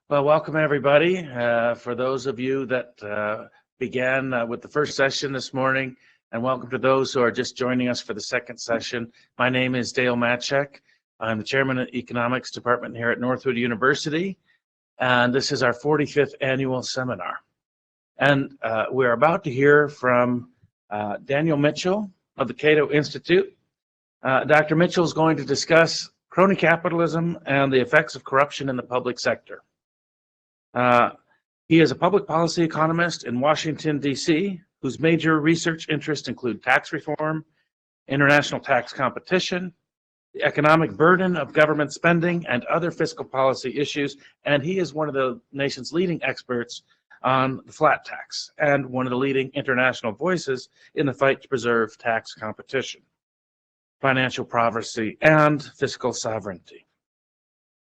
Well, welcome everybody. For those of you that began with the first session this morning, and welcome to those who are just joining us for the second session. My name is Dale Matchek. I'm the chairman of the economics department here at Northwood University, and this is our 45th annual seminar. And we're about to hear from Daniel Mitchell of the Cato Institute. Dr. Mitchell is going to discuss crony capitalism and the effects of corruption in the public sector. He is a public policy economist in Washington, D.C., whose major research interests include tax reform, international tax competition, the economic burden of government spending, and other fiscal policy issues. And he is one of the nation's leading experts on the flat tax and one of the leading international voices in the fight to preserve tax competition, financial privacy, and fiscal sovereignty.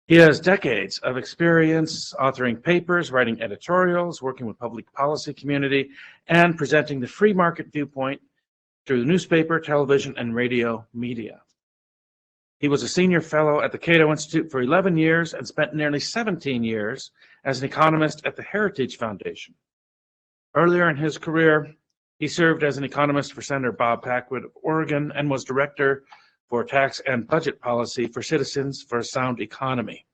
He has decades of experience authoring papers, writing editorials, working with public policy community, and presenting the free market viewpoint through newspaper, television, and radio media. He was a senior fellow at the Cato Institute for 11 years and spent nearly 17 years as an economist at the Heritage Foundation. Earlier in his career, he served as an economist for Senator Bob Packwood of Oregon and was director for tax and budget policy for Citizens for a Sound Economy.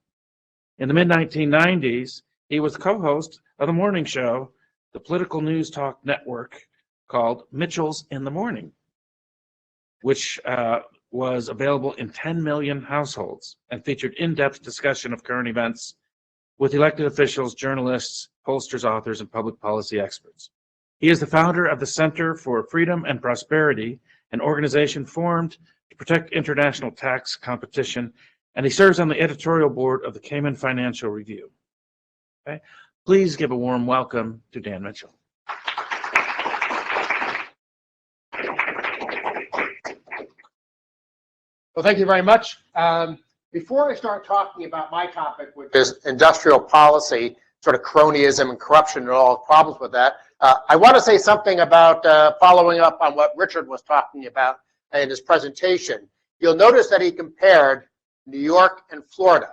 In the mid-1990s, he was co-host of the morning show, the Political NewsTalk Network, called Mitchell's in the Morning, which was available in 10 million households and featured in-depth discussion of current events with elected officials, journalists, pollsters, authors, and public policy experts. He is the founder of the Center for Freedom and Prosperity, an organization formed to protect international tax competition, and he serves on the editorial board of the Cayman Financial Review. Okay. Please give a warm welcome to Dan Mitchell. Well, thank you very much. Before I start talking about my topic, which is industrial policy, sort of cronyism and corruption and all the problems with that, I want to say something about following up on what Richard was talking about in his presentation. You'll notice that he compared New York and Florida,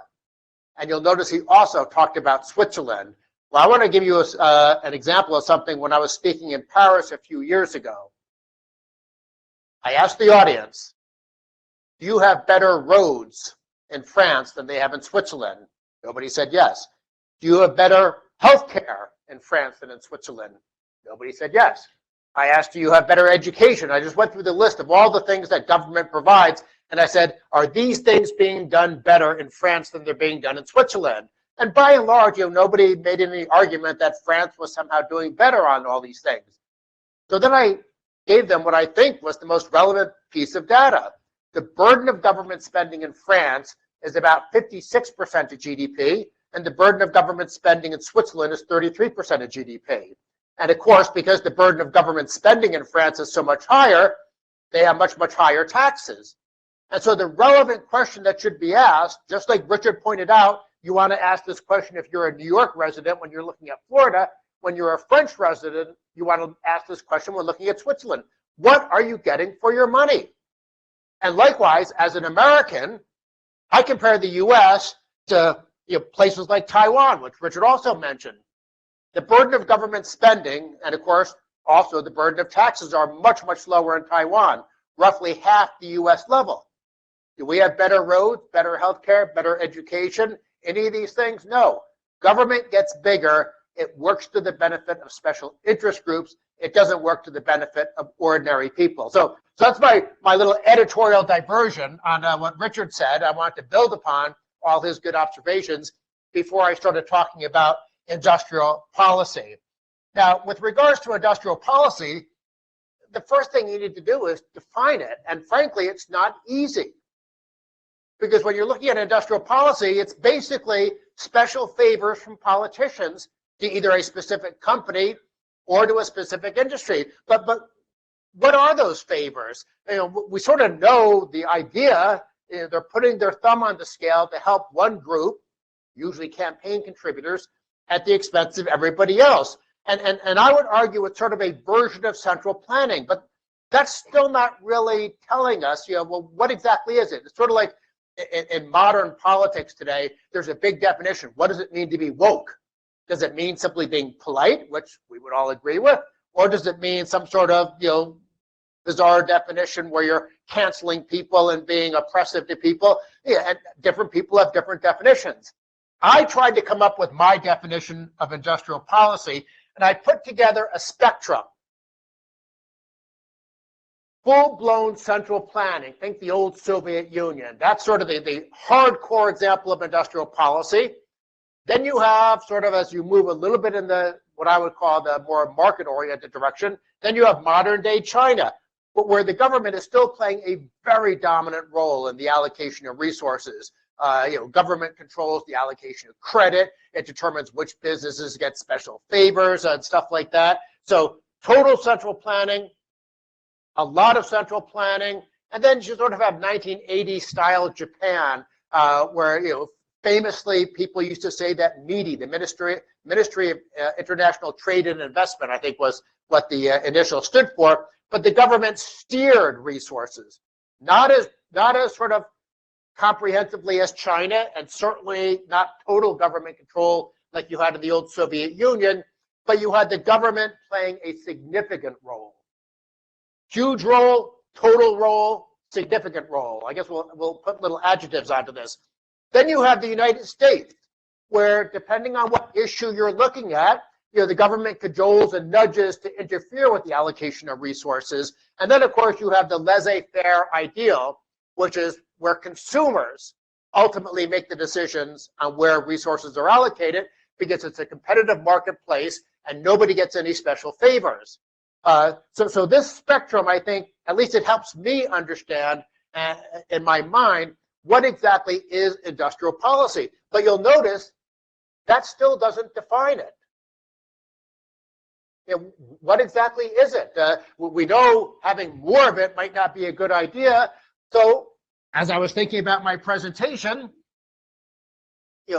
and you'll notice he also talked about Switzerland. Well, I want to give you an example of something. When I was speaking in Paris a few years ago, I asked the audience, do you have better roads in France than they have in Switzerland? Nobody said yes. Do you have better health care in France than in Switzerland? Nobody said yes. I asked, do you have better education? I just went through the list of all the things that government provides, and I said, are these things being done better in France than they're being done in Switzerland? And by and large, nobody made any argument that France was somehow doing better on all these things. So then I gave them what I think was the most relevant piece of data. The burden of government spending in France is about 56% of GDP, and the burden of government spending in Switzerland is 33% of GDP. And of course, because the burden of government spending in France is so much higher, they have much, much higher taxes. And so the relevant question that should be asked, just like Richard pointed out, you want to ask this question if you're a New York resident when you're looking at Florida. When you're a French resident, you want to ask this question when looking at Switzerland. What are you getting for your money? And likewise, as an American, I compare the U.S. to places like Taiwan, which Richard also mentioned. The burden of government spending, and of course, also the burden of taxes are much, much lower in Taiwan, roughly half the U.S. level. Do we have better roads, better health care, better education? Any of these things? No. Government gets bigger. It works to the benefit of special interest groups. It doesn't work to the benefit of ordinary people. So that's my little editorial diversion on what Richard said. I want to build upon all his good observations before I started talking about industrial policy. Now, with regards to industrial policy, the first thing you need to do is define it. And frankly, it's not easy. Because when you're looking at industrial policy, it's basically special favors from politicians to either a specific company or to a specific industry. But what are those favors? We sort of know the idea. They're putting their thumb on the scale to help one group, usually campaign contributors, at the expense of everybody else. And I would argue it's sort of a version of central planning, but that's still not really telling us, well, what exactly is it? It's sort of like in modern politics today, there's a big definition. What does it mean to be woke? Does it mean simply being polite, which we would all agree with? Or does it mean some sort of, bizarre definition where you're canceling people and being oppressive to people? Yeah, and different people have different definitions. I tried to come up with my definition of industrial policy, and I put together a spectrum. Full-blown central planning, think the old Soviet Union. That's sort of the hardcore example of industrial policy. Then you have sort of, as you move a little bit in the, what I would call the more market-oriented direction, then you have modern-day China, but where the government is still playing a very dominant role in the allocation of resources. Government controls the allocation of credit. It determines which businesses get special favors and stuff like that. So total central planning, a lot of central planning, and then you sort of have 1980s style Japan, where famously people used to say that MIDI, the Ministry of International Trade and Investment, I think was what the initial stood for, but the government steered resources, not as sort of comprehensively as China, and certainly not total government control like you had in the old Soviet Union, but you had the government playing a significant role. Huge role, total role, significant role. I guess we'll put little adjectives onto this. Then you have the United States, where depending on what issue you're looking at, the government cajoles and nudges to interfere with the allocation of resources. And then, of course, you have the laissez-faire ideal, which is where consumers ultimately make the decisions on where resources are allocated, because it's a competitive marketplace and nobody gets any special favors. So this spectrum, I think, at least it helps me understand in my mind what exactly is industrial policy. But you'll notice that still doesn't define it. What exactly is it? We know having more of it might not be a good idea. So as I was thinking about my presentation,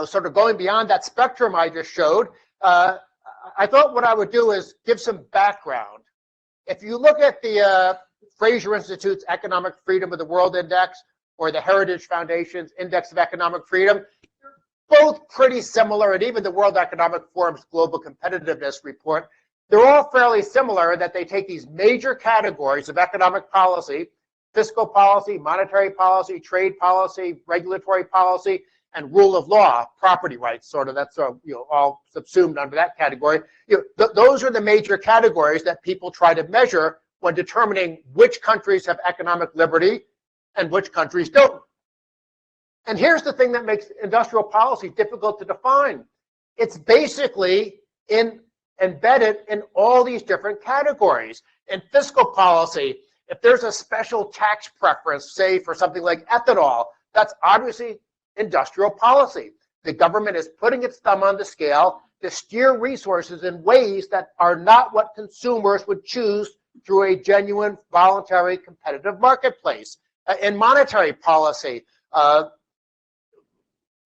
sort of going beyond that spectrum I just showed, I thought what I would do is give some background. If you look at the Fraser Institute's Economic Freedom of the World Index or the Heritage Foundation's Index of Economic Freedom, both pretty similar, and even the World Economic Forum's Global Competitiveness Report, they're all fairly similar in that they take these major categories of economic policy, fiscal policy, monetary policy, trade policy, regulatory policy, and rule of law, property rights, sort of, that's all subsumed under that category. Those are the major categories that people try to measure when determining which countries have economic liberty and which countries don't. And here's the thing that makes industrial policy difficult to define. It's basically embedded in all these different categories. In fiscal policy, if there's a special tax preference, say for something like ethanol, that's obviously industrial policy. The government is putting its thumb on the scale to steer resources in ways that are not what consumers would choose through a genuine, voluntary, competitive marketplace. In monetary policy,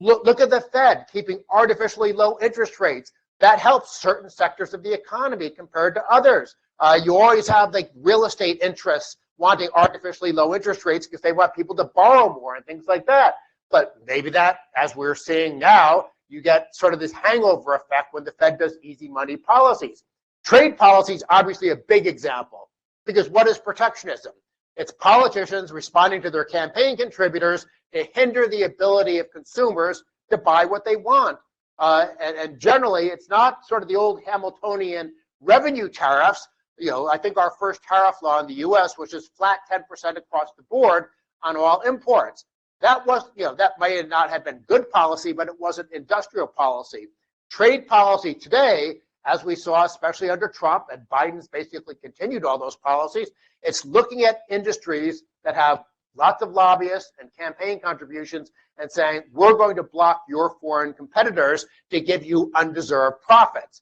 look at the Fed keeping artificially low interest rates. That helps certain sectors of the economy compared to others. You always have like real estate interests wanting artificially low interest rates because they want people to borrow more and things like that. But maybe that, as we're seeing now, you get sort of this hangover effect when the Fed does easy money policies. Trade policy is obviously a big example, because what is protectionism? It's politicians responding to their campaign contributors to hinder the ability of consumers to buy what they want. And generally, it's not sort of the old Hamiltonian revenue tariffs. I think our first tariff law in the U.S., which is flat 10% across the board on all imports. That was, that may not have been good policy, but it wasn't industrial policy. Trade policy today, as we saw, especially under Trump, and Biden's basically continued all those policies, it's looking at industries that have lots of lobbyists and campaign contributions and saying, we're going to block your foreign competitors to give you undeserved profits.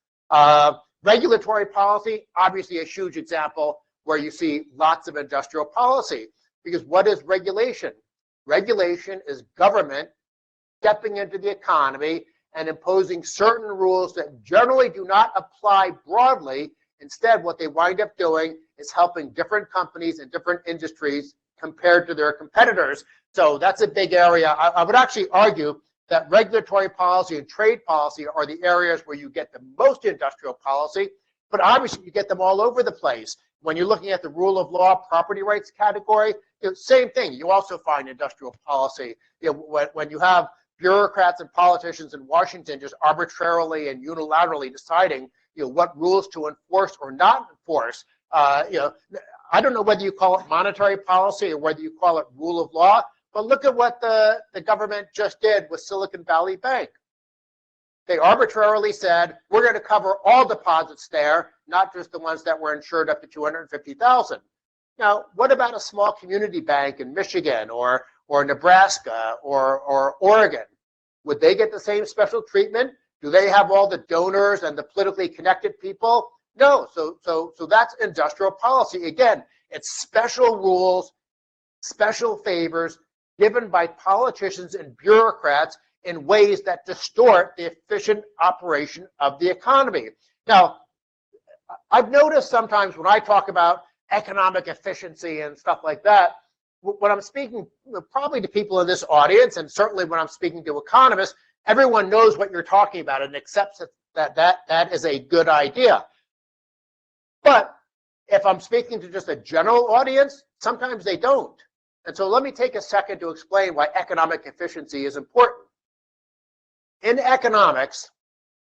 Regulatory policy, obviously a huge example where you see lots of industrial policy, because what is regulation? Regulation is government stepping into the economy and imposing certain rules that generally do not apply broadly. Instead, what they wind up doing is helping different companies and different industries compared to their competitors. So that's a big area. I would actually argue that regulatory policy and trade policy are the areas where you get the most industrial policy, but obviously you get them all over the place. When you're looking at the rule of law, property rights category, same thing. You also find industrial policy. When you have bureaucrats and politicians in Washington just arbitrarily and unilaterally deciding, what rules to enforce or not enforce. I don't know whether you call it monetary policy or whether you call it rule of law, but look at what the government just did with Silicon Valley Bank. They arbitrarily said, we're going to cover all deposits there, not just the ones that were insured up to $250,000. Now, what about a small community bank in Michigan or Nebraska or Oregon? Would they get the same special treatment? Do they have all the donors and the politically connected people? No. So that's industrial policy. Again, it's special rules, special favors given by politicians and bureaucrats in ways that distort the efficient operation of the economy. Now, I've noticed sometimes when I talk about economic efficiency and stuff like that, when I'm speaking probably to people in this audience, and certainly when I'm speaking to economists, everyone knows what you're talking about and accepts that is a good idea. But if I'm speaking to just a general audience, sometimes they don't. And so let me take a second to explain why economic efficiency is important. In economics,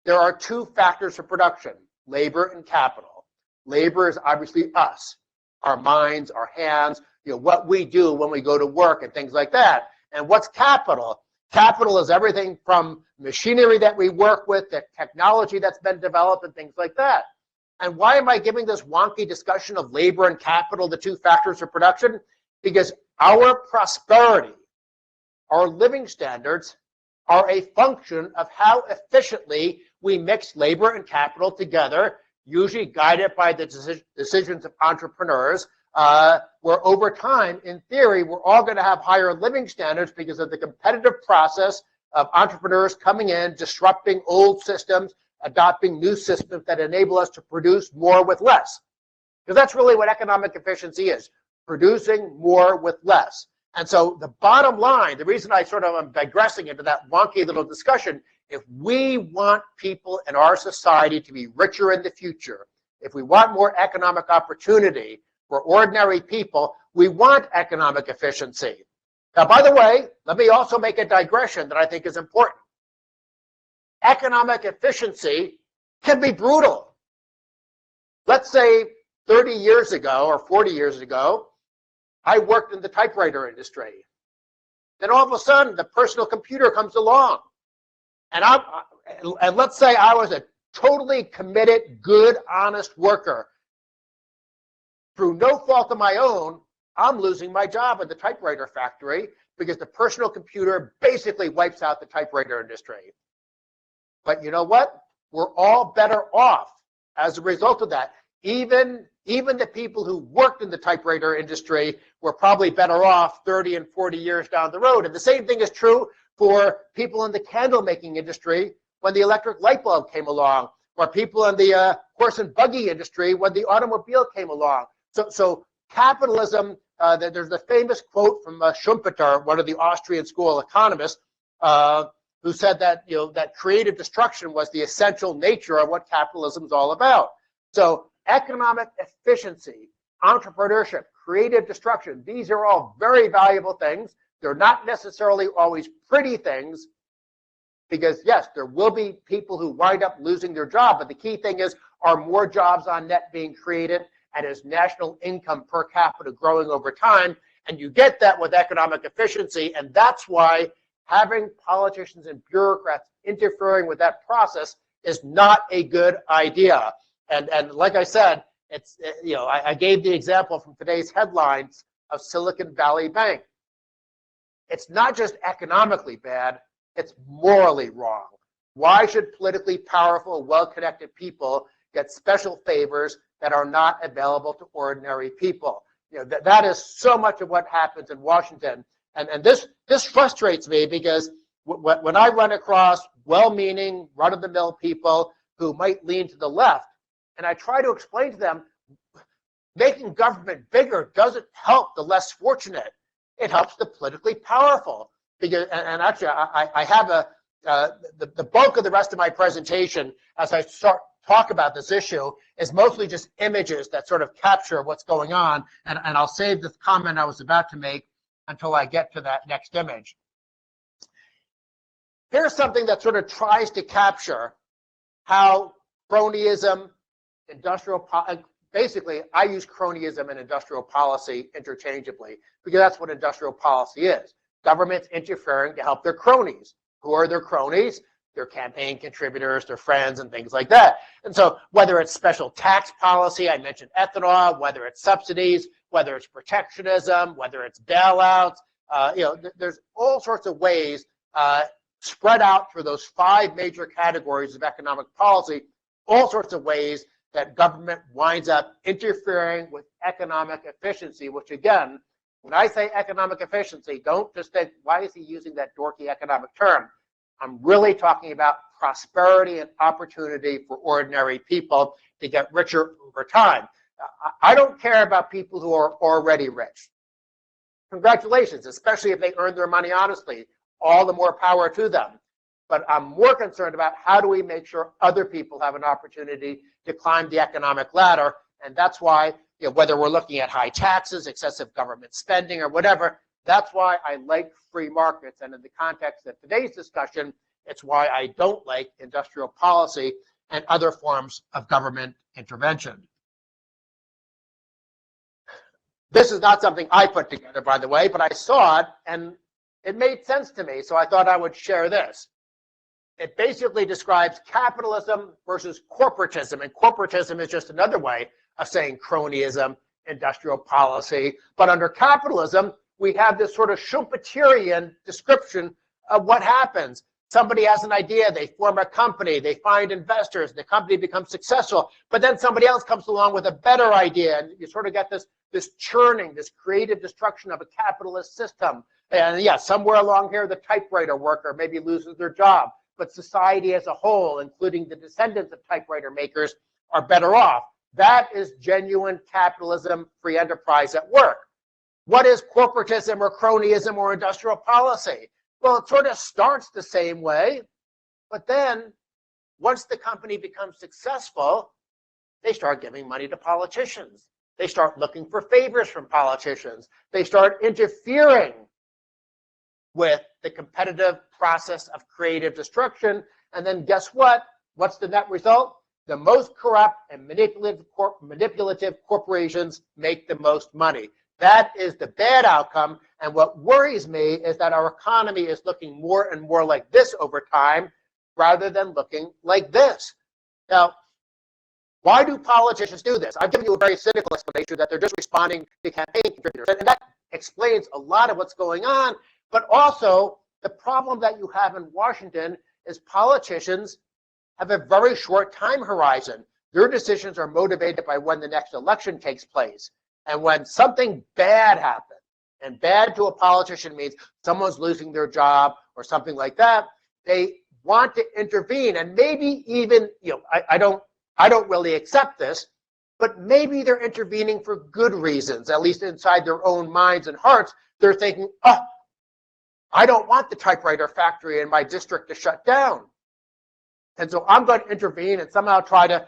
there are two factors of production, labor and capital. Labor is obviously us, our minds, our hands, what we do when we go to work and things like that. And what's capital? Capital is everything from machinery that we work with, the technology that's been developed and things like that. And why am I giving this wonky discussion of labor and capital, the two factors of production? Because our prosperity, our living standards are a function of how efficiently we mix labor and capital together, usually guided by the decisions of entrepreneurs, where over time, in theory, we're all going to have higher living standards because of the competitive process of entrepreneurs coming in, disrupting old systems, adopting new systems that enable us to produce more with less. Because that's really what economic efficiency is, producing more with less. And so the bottom line, the reason I sort of am digressing into that wonky little discussion, if we want people in our society to be richer in the future, if we want more economic opportunity for ordinary people, we want economic efficiency. Now, by the way, let me also make a digression that I think is important. Economic efficiency can be brutal. Let's say 30 years ago or 40 years ago, I worked in the typewriter industry. Then all of a sudden, the personal computer comes along. And let's say I was a totally committed, good, honest worker. Through no fault of my own, I'm losing my job at the typewriter factory because the personal computer basically wipes out the typewriter industry. But you know what? We're all better off as a result of that. Even the people who worked in the typewriter industry were probably better off 30 and 40 years down the road. And the same thing is true for people in the candle making industry when the electric light bulb came along, or people in the horse and buggy industry when the automobile came along. So capitalism, there's the famous quote from Schumpeter, one of the Austrian school economists, who said that that creative destruction was the essential nature of what capitalism is all about. So economic efficiency, entrepreneurship, creative destruction, these are all very valuable things. They're not necessarily always pretty things because, yes, there will be people who wind up losing their job. But the key thing is, are more jobs on net being created, and is national income per capita growing over time? And you get that with economic efficiency. And that's why having politicians and bureaucrats interfering with that process is not a good idea. And like I said, it's, I gave the example from today's headlines of Silicon Valley Bank. It's not just economically bad, it's morally wrong. Why should politically powerful, well-connected people get special favors that are not available to ordinary people? That is so much of what happens in Washington. And this frustrates me because when I run across well-meaning, run-of-the-mill people who might lean to the left, and I try to explain to them, making government bigger doesn't help the less fortunate. It helps the politically powerful. Because, and actually, I have the bulk of the rest of my presentation as I talk about this issue is mostly just images that sort of capture what's going on. And I'll save the comment I was about to make until I get to that next image. Here's something that sort of tries to capture how cronyism, basically, I use cronyism and industrial policy interchangeably because that's what industrial policy is. Governments interfering to help their cronies. Who are their cronies? Their campaign contributors, their friends, and things like that. And so whether it's special tax policy, I mentioned ethanol, whether it's subsidies, whether it's protectionism, whether it's bailouts, there's all sorts of ways spread out through those 5 major categories of economic policy, all sorts of ways that government winds up interfering with economic efficiency, which again, when I say economic efficiency, don't just think, why is he using that dorky economic term? I'm really talking about prosperity and opportunity for ordinary people to get richer over time. I don't care about people who are already rich. Congratulations, especially if they earn their money honestly. All the more power to them. But I'm more concerned about how do we make sure other people have an opportunity to climb the economic ladder. And that's why, whether we're looking at high taxes, excessive government spending, or whatever, that's why I like free markets. And in the context of today's discussion, it's why I don't like industrial policy and other forms of government intervention. This is not something I put together, by the way, but I saw it and it made sense to me, so I thought I would share this. It basically describes capitalism versus corporatism, and corporatism is just another way of saying cronyism, industrial policy. But under capitalism, we have this sort of Schumpeterian description of what happens. Somebody has an idea, they form a company, they find investors, the company becomes successful, but then somebody else comes along with a better idea, and you sort of get this churning, this creative destruction of a capitalist system. And yeah, somewhere along here, the typewriter worker maybe loses their job, but society as a whole, including the descendants of typewriter makers, are better off. That is genuine capitalism, free enterprise at work. What is corporatism or cronyism or industrial policy? Well, it sort of starts the same way, but then once the company becomes successful, they start giving money to politicians. They start looking for favors from politicians. They start interfering with the competitive process of creative destruction. And then guess what? What's the net result? The most corrupt and manipulative corporations make the most money. That is the bad outcome. And what worries me is that our economy is looking more and more like this over time rather than looking like this. Now, why do politicians do this? I've given you a very cynical explanation that they're just responding to campaign contributors. And that explains a lot of what's going on. But also, the problem that you have in Washington is politicians have a very short time horizon. Their decisions are motivated by when the next election takes place. And when something bad happens, and bad to a politician means someone's losing their job or something like that, they want to intervene. And maybe even, I don't really accept this, but maybe they're intervening for good reasons, at least inside their own minds and hearts. They're thinking, oh, I don't want the typewriter factory in my district to shut down. And so I'm going to intervene and somehow try to,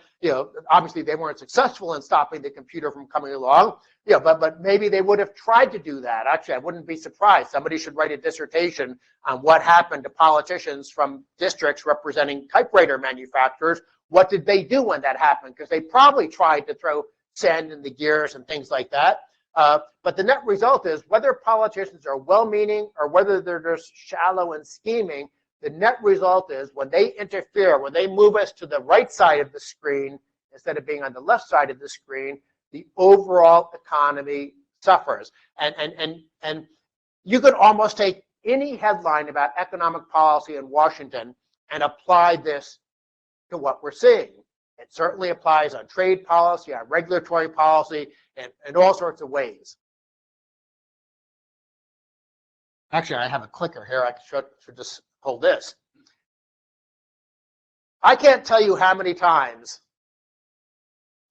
obviously they weren't successful in stopping the computer from coming along, but maybe they would have tried to do that. Actually, I wouldn't be surprised. Somebody should write a dissertation on what happened to politicians from districts representing typewriter manufacturers. What did they do when that happened? Because they probably tried to throw sand in the gears and things like that. But the net result is whether politicians are well-meaning or whether they're just shallow and scheming, the net result is when they interfere, when they move us to the right side of the screen instead of being on the left side of the screen, the overall economy suffers. And you could almost take any headline about economic policy in Washington and apply this to what we're seeing. It certainly applies on trade policy, on regulatory policy, and in all sorts of ways. Actually, I have a clicker here. I should just hold this. I can't tell you how many times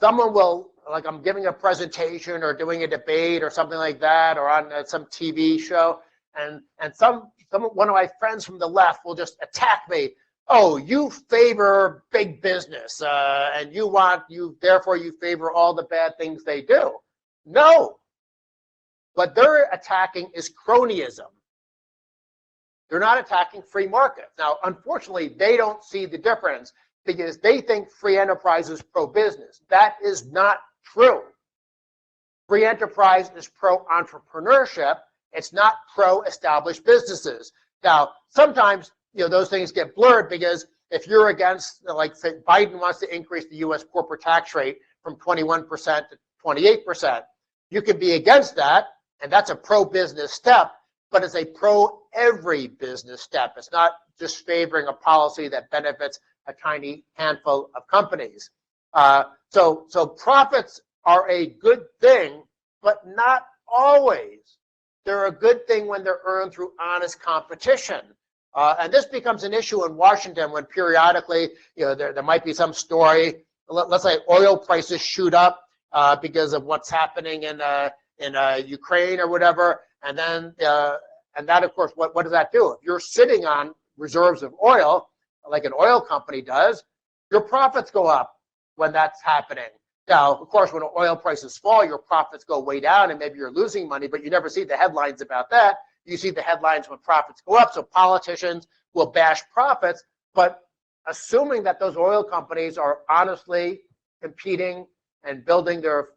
someone will like I'm giving a presentation or doing a debate or something like that, or on some TV show, and one of my friends from the left will just attack me. Oh, you favor big business, and therefore you favor all the bad things they do. No, what they're attacking is cronyism. They're not attacking free markets. Now, unfortunately, they don't see the difference because they think free enterprise is pro-business. That is not true. Free enterprise is pro-entrepreneurship. It's not pro-established businesses. Now, sometimes those things get blurred because if you're against, like, say, Biden wants to increase the U.S. corporate tax rate from 21% to 28%, you can be against that, and that's a pro-business step, but it's a pro-every business step. It's not just favoring a policy that benefits a tiny handful of companies. So profits are a good thing, but not always. They're a good thing when they're earned through honest competition. And this becomes an issue in Washington when periodically, there might be some story. Let's say oil prices shoot up because of what's happening in Ukraine or whatever, and then and that, of course, what does that do? If you're sitting on reserves of oil, like an oil company does, your profits go up when that's happening. Now, of course, when oil prices fall, your profits go way down, and maybe you're losing money, but you never see the headlines about that. You see the headlines when profits go up, so politicians will bash profits, but assuming that those oil companies are honestly competing and building their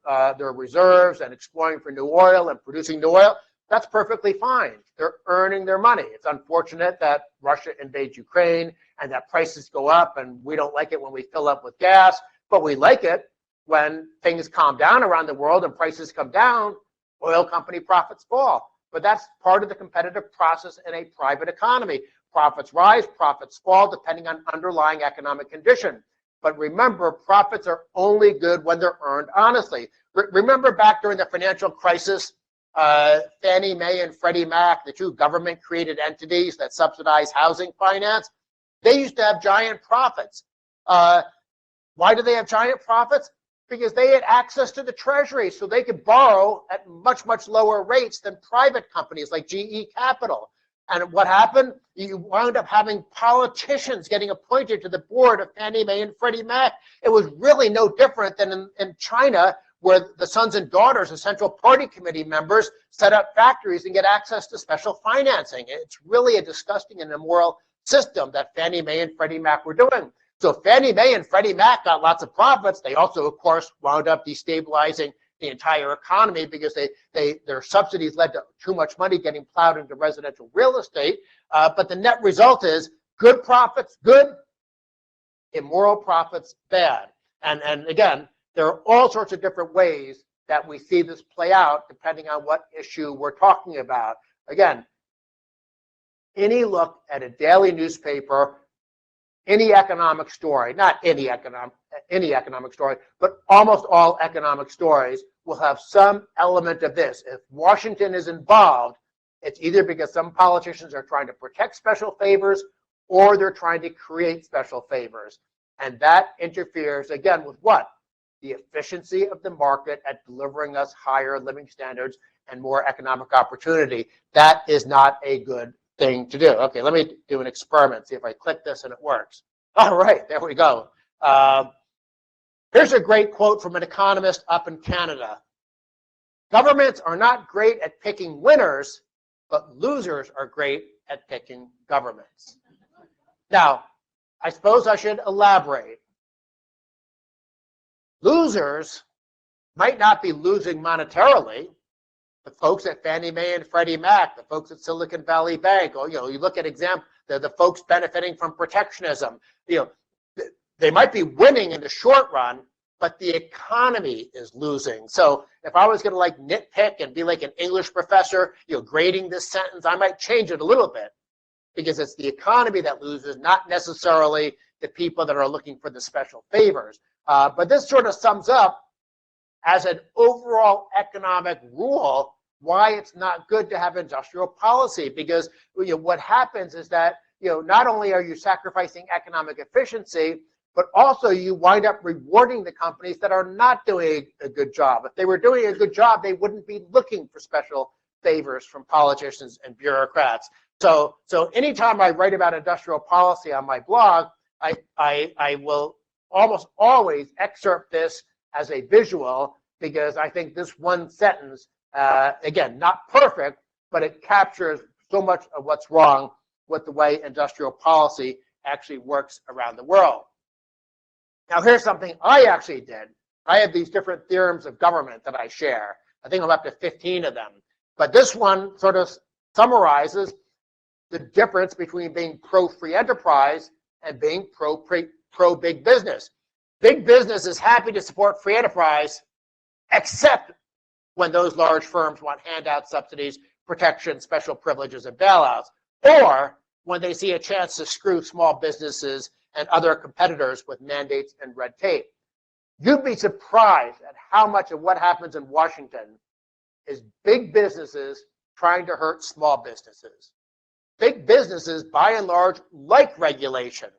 reserves and exploring for new oil and producing new oil, that's perfectly fine. They're earning their money. It's unfortunate that Russia invades Ukraine and that prices go up, and we don't like it when we fill up with gas, but we like it when things calm down around the world and prices come down, oil company profits fall. But that's part of the competitive process in a private economy. Profits rise, profits fall, depending on underlying economic condition. But remember, profits are only good when they're earned honestly. Remember back during the financial crisis, Fannie Mae and Freddie Mac, the two government-created entities that subsidize housing finance, they used to have giant profits. Why do they have giant profits? Because they had access to the Treasury, so they could borrow at much, much lower rates than private companies like GE Capital. And what happened? You wound up having politicians getting appointed to the board of Fannie Mae and Freddie Mac. It was really no different than in China, where the sons and daughters of Central Party Committee members set up factories and get access to special financing. It's really a disgusting and immoral system that Fannie Mae and Freddie Mac were doing. So Fannie Mae and Freddie Mac got lots of profits. They also, of course, wound up destabilizing the entire economy because their subsidies led to too much money getting plowed into residential real estate. But the net result is good profits, good, immoral profits, bad. And again, there are all sorts of different ways that we see this play out depending on what issue we're talking about. Again, any look at a daily newspaper, any economic story, not any economic story, but almost all economic stories will have some element of this. If Washington is involved, it's either because some politicians are trying to protect special favors or they're trying to create special favors. And that interferes, again, with what? The efficiency of the market at delivering us higher living standards and more economic opportunity. That is not a good thing to do. Okay, let me do an experiment, see if I click this and it works. All right, there we go. Here's a great quote from an economist up in Canada. Governments are not great at picking winners, but losers are great at picking governments. Now, I suppose I should elaborate. Losers might not be losing monetarily. The folks at Fannie Mae and Freddie Mac, the folks at Silicon Valley Bank, or, you look at the folks benefiting from protectionism. They might be winning in the short run, but the economy is losing. So if I was going to like nitpick and be like an English professor, grading this sentence, I might change it a little bit because it's the economy that loses, not necessarily the people that are looking for the special favors. But this sort of sums up as an overall economic rule why it's not good to have industrial policy, because what happens is that not only are you sacrificing economic efficiency, but also you wind up rewarding the companies that are not doing a good job. If they were doing a good job, they wouldn't be looking for special favors from politicians and bureaucrats. So anytime I write about industrial policy on my blog, I will almost always excerpt this as a visual, because I think this one sentence, again, not perfect, but it captures so much of what's wrong with the way industrial policy actually works around the world. Now, here's something I actually did. I have these different theorems of government that I share. I think I'm up to 15 of them. But this one sort of summarizes the difference between being pro-free enterprise and being pro-big business. Big business is happy to support free enterprise, except when those large firms want handouts, subsidies, protection, special privileges, and bailouts, or when they see a chance to screw small businesses and other competitors with mandates and red tape. You'd be surprised at how much of what happens in Washington is big businesses trying to hurt small businesses. Big businesses, by and large, like regulation.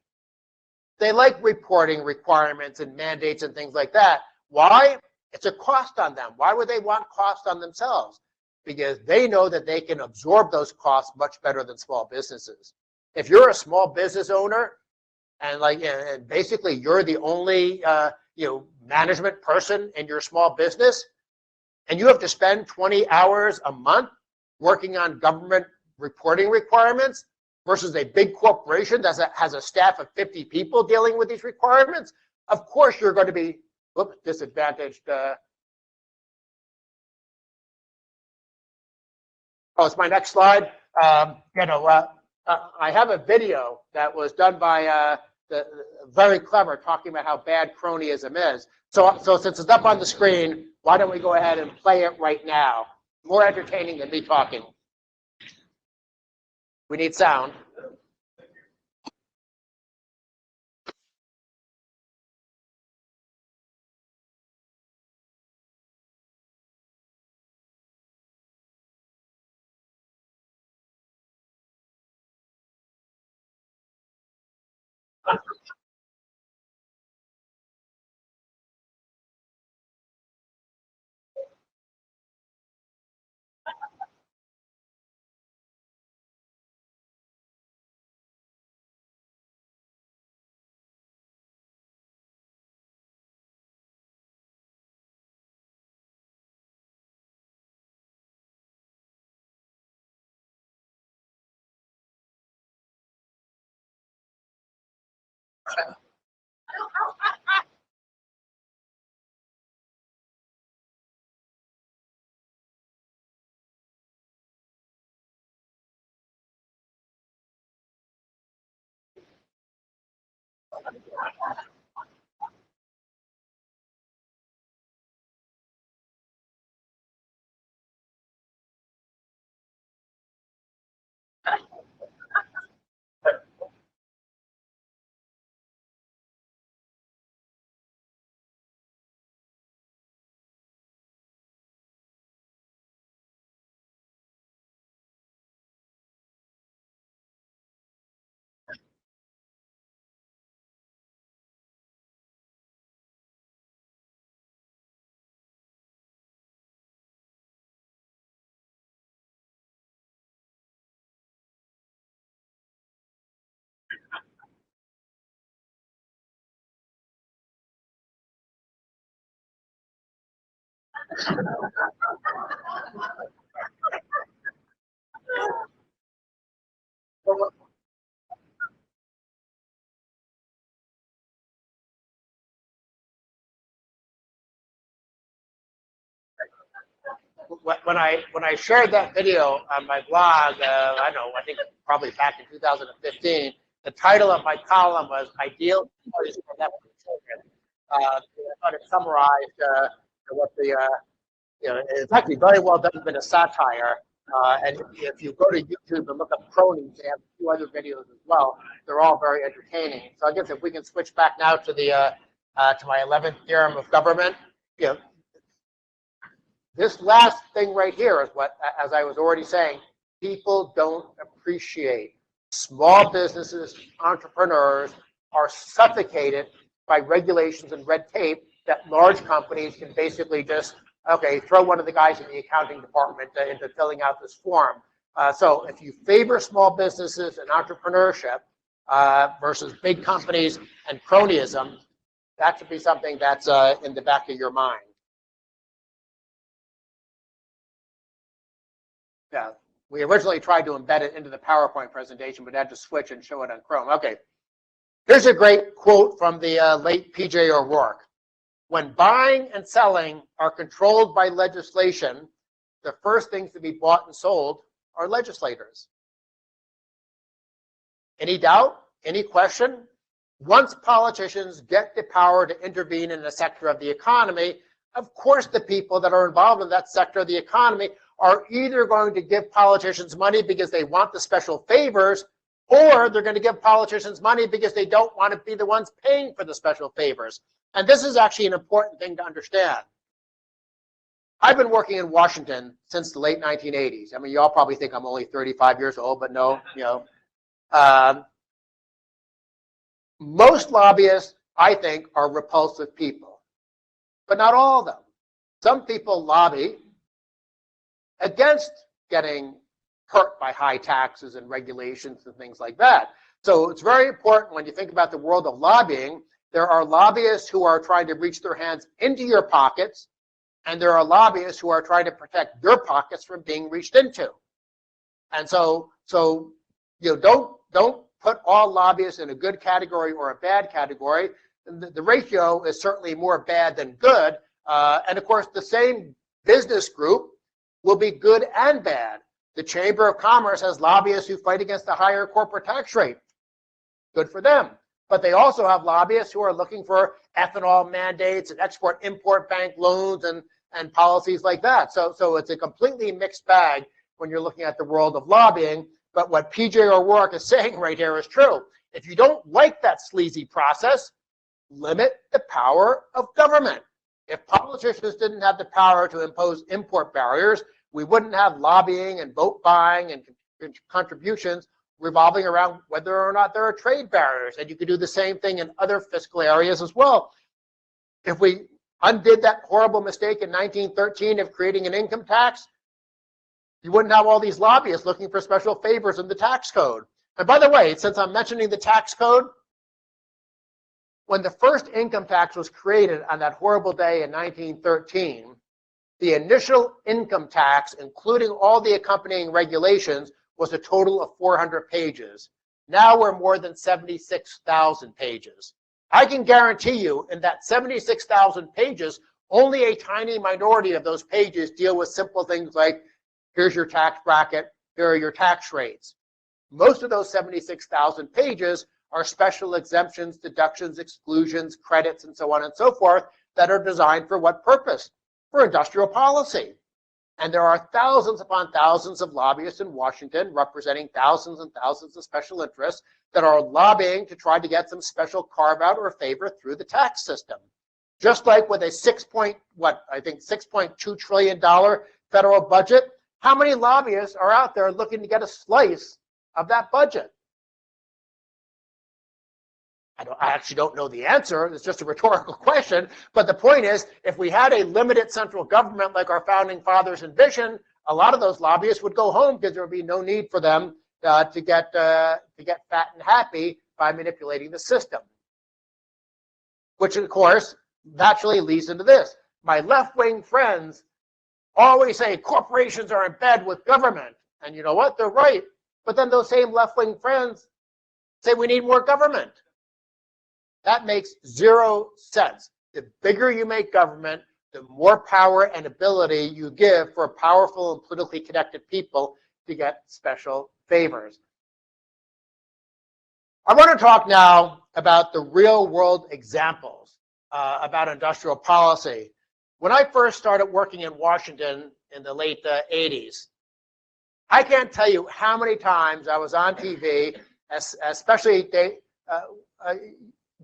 They like reporting requirements and mandates and things like that. Why? It's a cost on them. Why would they want cost on themselves? Because they know that they can absorb those costs much better than small businesses. If you're a small business owner, and basically you're the only management person in your small business, and you have to spend 20 hours a month working on government reporting requirements versus a big corporation that has a staff of 50 people dealing with these requirements, of course you're going to be disadvantaged. It's my next slide. I have a video that was done by very clever, talking about how bad cronyism is. So since it's up on the screen, why don't we go ahead and play it right now? More entertaining than me talking. We need sound. When I shared that video on my blog, I think probably back in 2015, the title of my column was "Ideal Toys for Network Children." I thought it summarized what it's actually very well done, bit of satire. And if you go to YouTube and look up cronies, they have a few other videos as well. They're all very entertaining. So I guess if we can switch back now to the to my 11th theorem of government, this last thing right here is what, as I was already saying, people don't appreciate. Small businesses, entrepreneurs are suffocated by regulations and red tape that large companies can basically just, okay, throw one of the guys in the accounting department into filling out this form. So if you favor small businesses and entrepreneurship versus big companies and cronyism, that should be something that's in the back of your mind. Yeah, we originally tried to embed it into the PowerPoint presentation, but had to switch and show it on Chrome. Okay, here's a great quote from the late P.J. O'Rourke. When buying and selling are controlled by legislation, the first things to be bought and sold are legislators. Any doubt? Any question? Once politicians get the power to intervene in a sector of the economy, of course the people that are involved in that sector of the economy are either going to give politicians money because they want the special favors, or they're going to give politicians money because they don't want to be the ones paying for the special favors. And this is actually an important thing to understand. I've been working in Washington since the late 1980s. I mean, you all probably think I'm only 35 years old, but no, you know. Most lobbyists, I think, are repulsive people, but not all of them. Some people lobby against getting hurt by high taxes and regulations and things like that. So it's very important when you think about the world of lobbying, there are lobbyists who are trying to reach their hands into your pockets, and there are lobbyists who are trying to protect your pockets from being reached into. And so you know, don't put all lobbyists in a good category or a bad category. The ratio is certainly more bad than good. And of course, the same business group will be good and bad. The Chamber of Commerce has lobbyists who fight against the higher corporate tax rate. Good for them. But they also have lobbyists who are looking for ethanol mandates and export-import bank loans and policies like that. So it's a completely mixed bag when you're looking at the world of lobbying. But what P.J. O'Rourke is saying right here is true. If you don't like that sleazy process, limit the power of government. If politicians didn't have the power to impose import barriers, we wouldn't have lobbying and vote buying and contributions revolving around whether or not there are trade barriers. And you could do the same thing in other fiscal areas as well. If we undid that horrible mistake in 1913 of creating an income tax, you wouldn't have all these lobbyists looking for special favors in the tax code. And by the way, since I'm mentioning the tax code, when the first income tax was created on that horrible day in 1913, the initial income tax, including all the accompanying regulations, was a total of 400 pages. Now we're more than 76,000 pages. I can guarantee you in that 76,000 pages, only a tiny minority of those pages deal with simple things like, here's your tax bracket, here are your tax rates. Most of those 76,000 pages are special exemptions, deductions, exclusions, credits, and so on and so forth that are designed for what purpose? For industrial policy. And there are thousands upon thousands of lobbyists in Washington representing thousands and thousands of special interests that are lobbying to try to get some special carve out or favor through the tax system. Just like with a $6.2 trillion federal budget, how many lobbyists are out there looking to get a slice of that budget? I actually don't know the answer. It's just a rhetorical question. But the point is, if we had a limited central government like our founding fathers envisioned, a lot of those lobbyists would go home because there would be no need for them to get fat and happy by manipulating the system. Which, of course, naturally leads into this. My left-wing friends always say corporations are in bed with government. And you know what? They're right. But then those same left-wing friends say we need more government. That makes zero sense. The bigger you make government, the more power and ability you give for powerful and politically connected people to get special favors. I want to talk now about the real world examples about industrial policy. When I first started working in Washington in the late 80s, I can't tell you how many times I was on TV, especially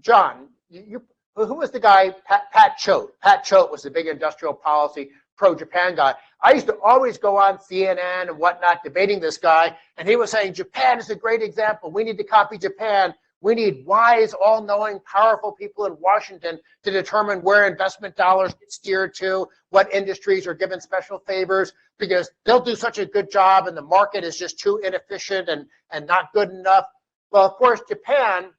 John, who was the guy? Pat Choate. Pat Choate was the big industrial policy pro-Japan guy. I used to always go on CNN and whatnot debating this guy, and he was saying, Japan is a great example. We need to copy Japan. We need wise, all-knowing, powerful people in Washington to determine where investment dollars get steered to, what industries are given special favors, because they'll do such a good job and the market is just too inefficient and not good enough. Well, of course, Japan,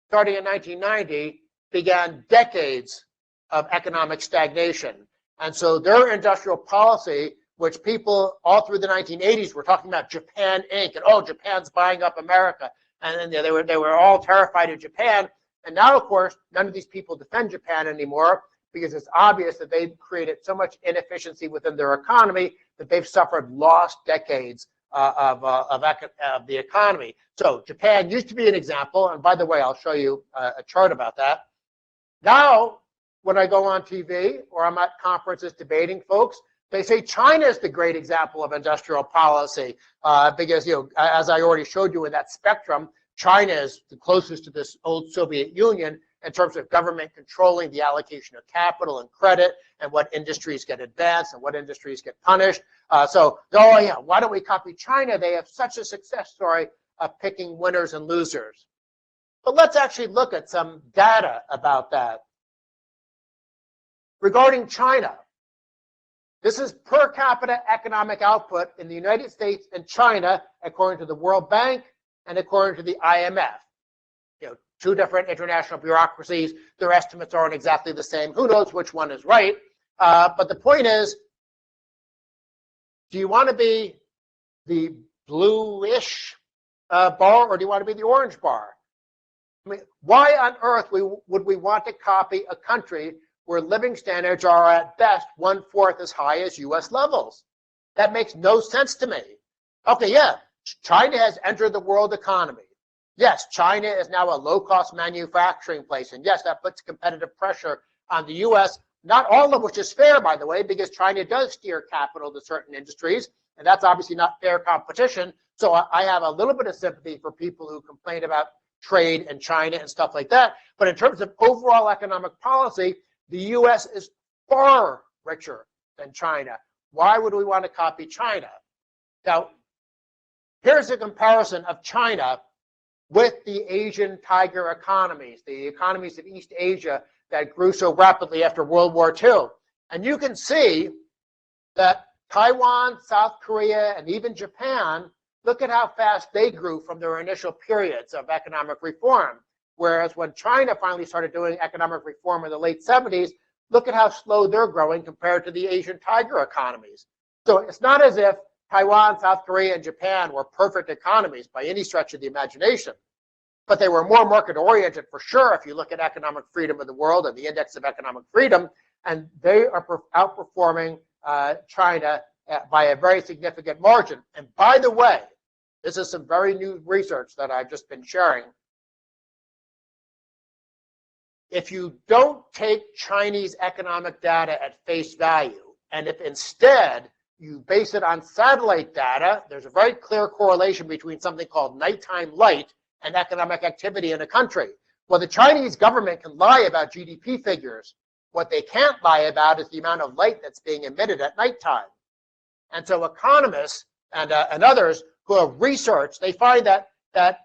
starting in 1990, began decades of economic stagnation. And so their industrial policy, which people all through the 1980s were talking about Japan Inc. and, oh, Japan's buying up America. And then they were all terrified of Japan. And now, of course, none of these people defend Japan anymore because it's obvious that they've created so much inefficiency within their economy that they've suffered lost decades of the economy. So Japan used to be an example. And by the way, I'll show you a chart about that. Now, when I go on TV or I'm at conferences debating folks, they say China is the great example of industrial policy because, you know, as I already showed you in that spectrum, China is the closest to this old Soviet Union in terms of government controlling the allocation of capital and credit and what industries get advanced and what industries get punished. So, oh yeah, why don't we copy China? They have such a success story of picking winners and losers. But let's actually look at some data about that. Regarding China, this is per capita economic output in the United States and China, according to the World Bank and according to the IMF. You know, two different international bureaucracies. Their estimates aren't exactly the same. Who knows which one is right? But the point is, do you want to be the bluish bar or do you want to be the orange bar? I mean, why on earth would we want to copy a country where living standards are at best 1/4 as high as US levels? That makes no sense to me. Okay, yeah, China has entered the world economy. Yes, China is now a low-cost manufacturing place, and yes, that puts competitive pressure on the US, not all of which is fair, by the way, because China does steer capital to certain industries, and that's obviously not fair competition. So I have a little bit of sympathy for people who complain about trade and China and stuff like that. But in terms of overall economic policy, the US is far richer than China. Why would we want to copy China? Now, here's a comparison of China with the Asian tiger economies, the economies of East Asia that grew so rapidly after World War II. And you can see that Taiwan, South Korea, and even Japan, look at how fast they grew from their initial periods of economic reform. Whereas when China finally started doing economic reform in the late 70s, look at how slow they're growing compared to the Asian tiger economies. So it's not as if Taiwan, South Korea, and Japan were perfect economies by any stretch of the imagination. But they were more market-oriented for sure if you look at economic freedom of the world and the index of economic freedom, and they are outperforming China by a very significant margin. And by the way, this is some very new research that I've just been sharing. If you don't take Chinese economic data at face value, and if instead you base it on satellite data, there's a very clear correlation between something called nighttime light and economic activity in a country. Well, the Chinese government can lie about GDP figures. What they can't lie about is the amount of light that's being emitted at nighttime. And so economists and others who have researched, they find that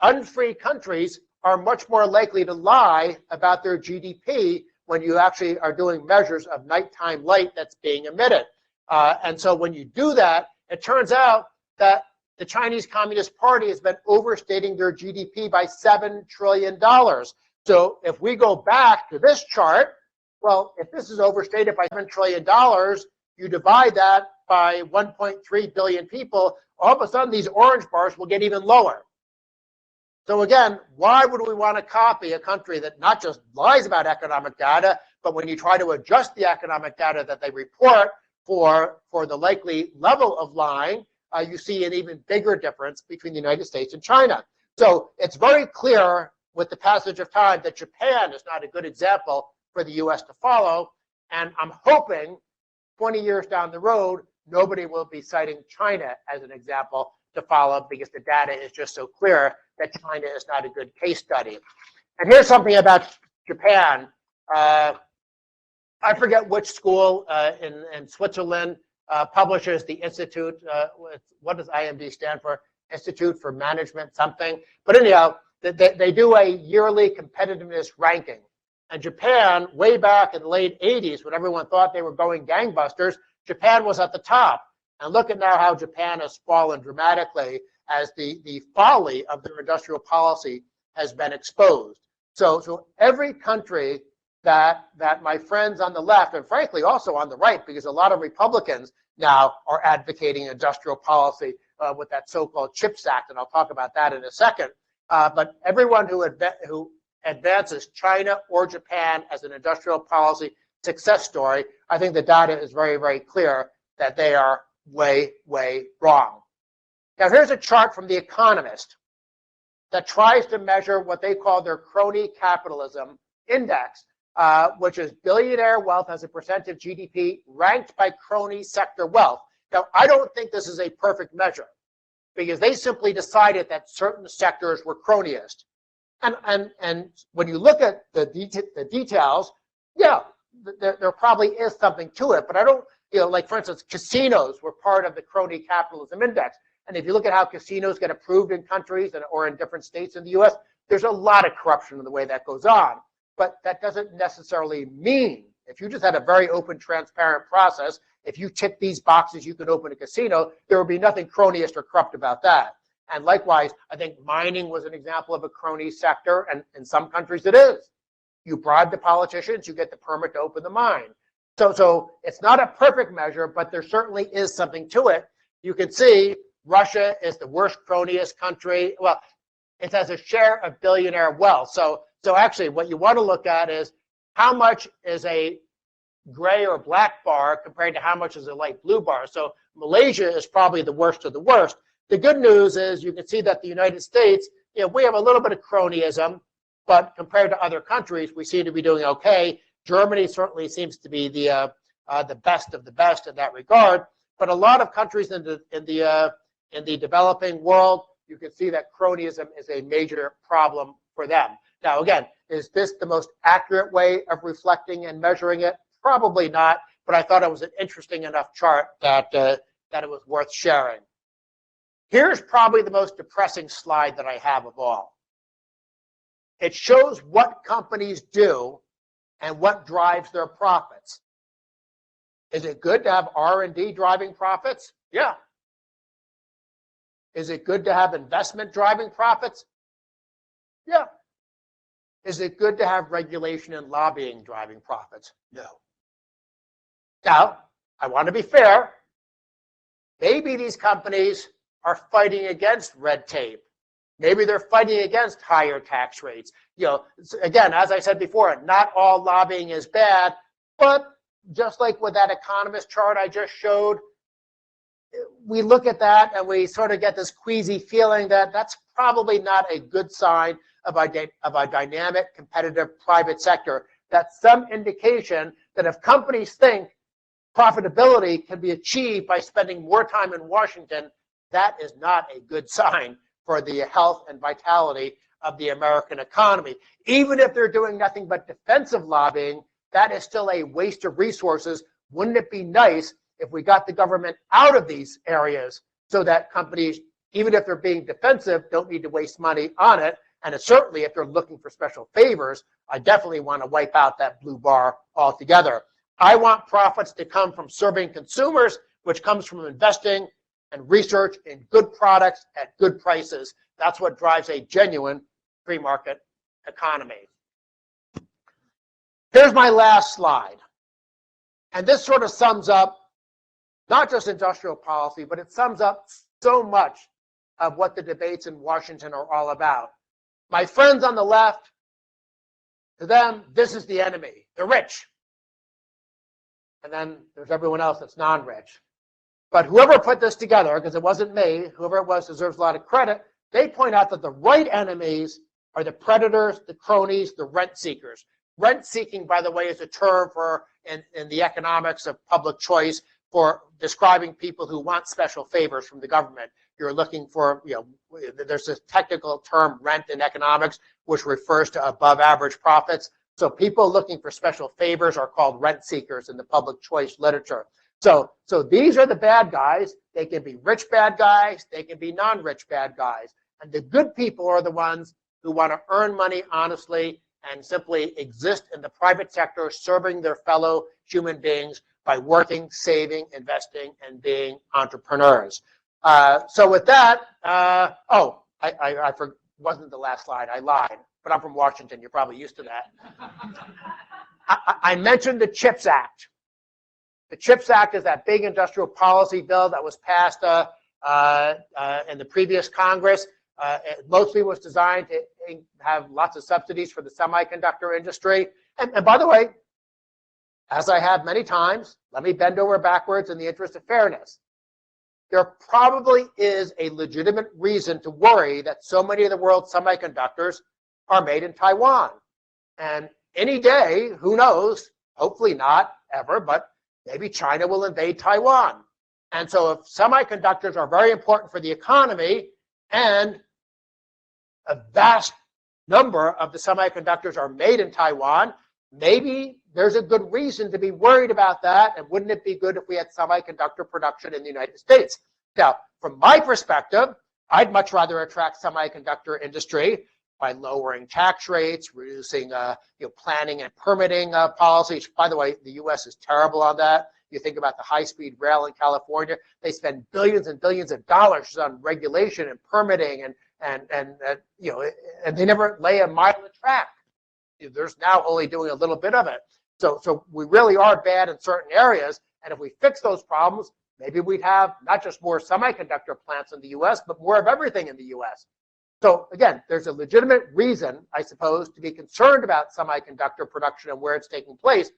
unfree countries are much more likely to lie about their GDP when you actually are doing measures of nighttime light that's being emitted. And so when you do that, it turns out that the Chinese Communist Party has been overstating their GDP by $7 trillion. So if we go back to this chart, well, if this is overstated by $7 trillion, you divide that by 1.3 billion people, all of a sudden these orange bars will get even lower. So again, why would we want to copy a country that not just lies about economic data, but when you try to adjust the economic data that they report for the likely level of lying, you see an even bigger difference between the United States and China. So it's very clear with the passage of time that Japan is not a good example for the US to follow. And I'm hoping 20 years down the road, nobody will be citing China as an example to follow because the data is just so clear that China is not a good case study. And here's something about Japan. I forget which school in Switzerland publishes the Institute. What does IMD stand for? Institute for Management something. But anyhow, they do a yearly competitiveness ranking. And Japan, way back in the late 80s, when everyone thought they were going gangbusters, Japan was at the top. And look at now how Japan has fallen dramatically as the folly of their industrial policy has been exposed. So every country that my friends on the left, and frankly also on the right, because a lot of Republicans now are advocating industrial policy with that so-called CHIPS Act, and I'll talk about that in a second. But everyone who advances China or Japan as an industrial policy success story, I think the data is very, very clear that they are way, way wrong. Now, here's a chart from The Economist that tries to measure what they call their crony capitalism index, which is billionaire wealth as a percent of GDP ranked by crony sector wealth. Now, I don't think this is a perfect measure because they simply decided that certain sectors were cronyist. And when you look at the details, yeah, there probably is something to it, but I don't, like for instance, casinos were part of the crony capitalism index. And if you look at how casinos get approved in countries or in different states in the US, there's a lot of corruption in the way that goes on. But that doesn't necessarily mean, if you just had a very open, transparent process, if you tick these boxes, you could open a casino, there would be nothing cronyist or corrupt about that. And likewise, I think mining was an example of a crony sector, and in some countries it is. You bribe the politicians, you get the permit to open the mine. So it's not a perfect measure, but there certainly is something to it. You can see Russia is the worst cronyist country. Well, it has a share of billionaire wealth. So actually what you want to look at is how much is a gray or black bar compared to how much is a light blue bar. So Malaysia is probably the worst of the worst. The good news is you can see that the United States, we have a little bit of cronyism, but compared to other countries, we seem to be doing okay. Germany certainly seems to be the best of the best in that regard. But a lot of countries in the developing world, you can see that cronyism is a major problem for them. Now, again, is this the most accurate way of reflecting and measuring it? Probably not, but I thought it was an interesting enough chart that it was worth sharing. Here's probably the most depressing slide that I have of all. It shows what companies do and what drives their profits. Is it good to have R&D driving profits? Yeah. Is it good to have investment driving profits? Yeah. Is it good to have regulation and lobbying driving profits? No. Now, I want to be fair. Maybe these companies are fighting against red tape. Maybe they're fighting against higher tax rates. Again, as I said before, not all lobbying is bad, but just like with that economist chart I just showed, we look at that and we sort of get this queasy feeling that that's probably not a good sign of a dynamic, competitive private sector. That's some indication that if companies think profitability can be achieved by spending more time in Washington, that is not a good sign for the health and vitality of the American economy. Even if they're doing nothing but defensive lobbying, that is still a waste of resources. Wouldn't it be nice if we got the government out of these areas so that companies, even if they're being defensive, don't need to waste money on it? And certainly if they're looking for special favors, I definitely want to wipe out that blue bar altogether. I want profits to come from serving consumers, which comes from investing and research in good products at good prices. That's what drives a genuine free market economy. Here's my last slide. And this sort of sums up not just industrial policy, but it sums up so much of what the debates in Washington are all about. My friends on the left, to them, this is the enemy. The rich. And then there's everyone else that's non-rich. But whoever put this together, because it wasn't me, whoever it was deserves a lot of credit, they point out that the right enemies are the predators, the cronies, the rent seekers. Rent seeking, by the way, is a term for in the economics of public choice for describing people who want special favors from the government. You're looking for, there's this technical term, rent in economics, which refers to above average profits. So people looking for special favors are called rent seekers in the public choice literature. So these are the bad guys. They can be rich bad guys. They can be non-rich bad guys. And the good people are the ones who want to earn money honestly and simply exist in the private sector, serving their fellow human beings by working, saving, investing, and being entrepreneurs. So with that, wasn't the last slide. I lied, but I'm from Washington. You're probably used to that. I mentioned the CHIPS Act. The CHIPS Act is that big industrial policy bill that was passed in the previous Congress. It mostly was designed to have lots of subsidies for the semiconductor industry. And by the way, as I have many times, let me bend over backwards in the interest of fairness. There probably is a legitimate reason to worry that so many of the world's semiconductors are made in Taiwan. And any day, who knows, hopefully not ever, but maybe China will invade Taiwan. And so if semiconductors are very important for the economy and a vast number of the semiconductors are made in Taiwan, maybe there's a good reason to be worried about that. And wouldn't it be good if we had semiconductor production in the United States? Now, from my perspective, I'd much rather attract semiconductor industry by lowering tax rates, reducing planning and permitting policies. By the way, the U.S. is terrible on that. You think about the high-speed rail in California; they spend billions and billions of dollars on regulation and permitting, and they never lay a mile of track. There's now only doing a little bit of it. So we really are bad in certain areas, and if we fix those problems, maybe we'd have not just more semiconductor plants in the U.S., but more of everything in the U.S. So again, there's a legitimate reason, I suppose, to be concerned about semiconductor production and where it's taking place.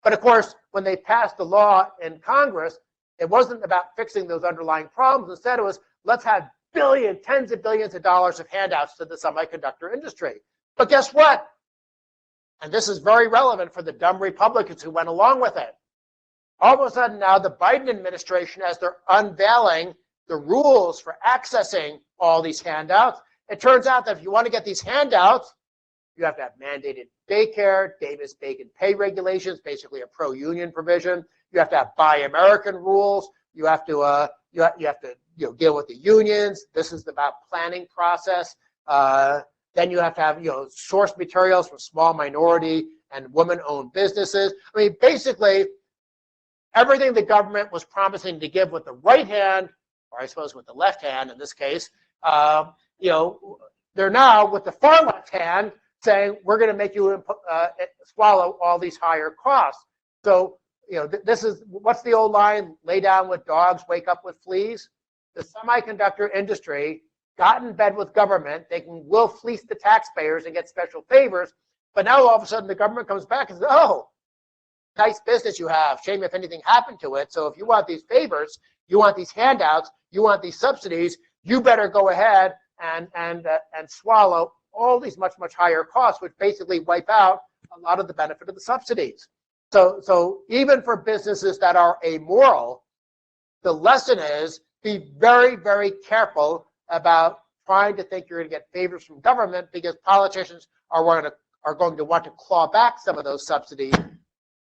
But of course, when they passed the law in Congress, it wasn't about fixing those underlying problems. Instead, it was, let's have tens of billions of dollars of handouts to the semiconductor industry. But guess what? And this is very relevant for the dumb Republicans who went along with it. All of a sudden now, the Biden administration, as they're unveiling the rules for accessing all these handouts, it turns out that if you want to get these handouts, you have to have mandated daycare, Davis-Bacon pay regulations, basically a pro-union provision. You have to have Buy American rules. You have to deal with the unions. This is about planning process. Then you have to have source materials from small minority and women-owned businesses. I mean, basically, everything the government was promising to give with the right hand, or I suppose with the left hand in this case, they're now with the far left hand saying, we're going to make you swallow all these higher costs. So, this is, what's the old line? Lay down with dogs, wake up with fleas. The semiconductor industry got in bed with government. They will fleece the taxpayers and get special favors. But now all of a sudden the government comes back and says, oh, nice business you have. Shame if anything happened to it. So if you want these favors, you want these handouts, you want these subsidies, you better go ahead and swallow all these much higher costs, which basically wipe out a lot of the benefit of the subsidies. So even for businesses that are amoral, the lesson is be very, very careful about trying to think you're going to get favors from government, because politicians are going to want to claw back some of those subsidies in the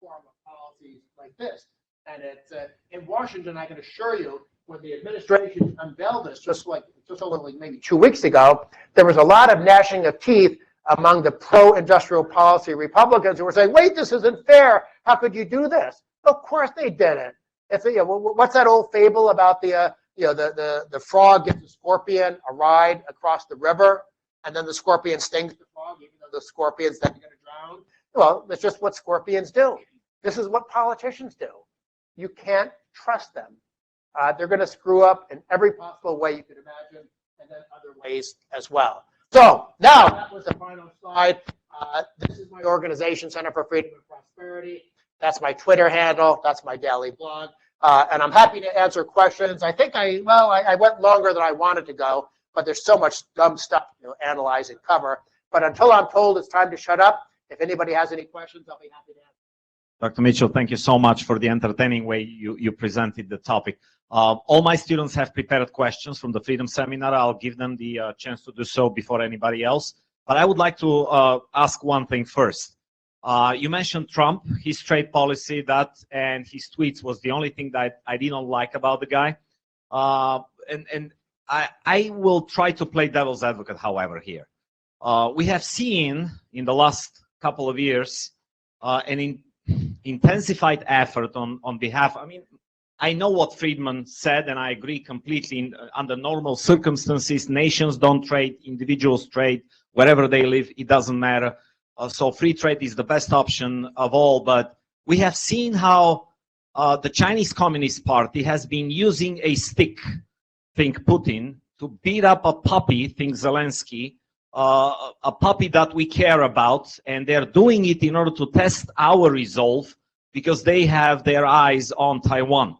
form of policies like this. And it's in Washington, I can assure you, when the administration unveiled this, just only maybe 2 weeks ago, there was a lot of gnashing of teeth among the pro-industrial policy Republicans who were saying, wait, this isn't fair. How could you do this? Of course they didn't. It's, what's that old fable about the frog gives the scorpion a ride across the river, and then the scorpion stings the frog, even though the scorpion's then going to drown? Well, that's just what scorpions do. This is what politicians do. You can't trust them. They're going to screw up in every possible way you could imagine, and then other ways as well. So now that was the final slide. This is my organization, Center for Freedom and Prosperity. That's my Twitter handle. That's my daily blog. And I'm happy to answer questions. I think I went longer than I wanted to go, but there's so much dumb stuff to analyze and cover. But until I'm told it's time to shut up, if anybody has any questions, I'll be happy to answer. Dr. Mitchell, thank you so much for the entertaining way you presented the topic. All my students have prepared questions from the Freedom Seminar. I'll give them the chance to do so before anybody else. But I would like to ask one thing first. You mentioned Trump, his trade policy, and his tweets was the only thing that I didn't like about the guy. And I will try to play devil's advocate, however, here. We have seen in the last couple of years an intensified effort on behalf. I mean, I know what Friedman said, and I agree completely. Under normal circumstances, nations don't trade, individuals trade, wherever they live, it doesn't matter. So free trade is the best option of all. But we have seen how the Chinese Communist Party has been using a stick, think Putin, to beat up a puppy, think Zelensky, a puppy that we care about, and they're doing it in order to test our resolve because they have their eyes on Taiwan.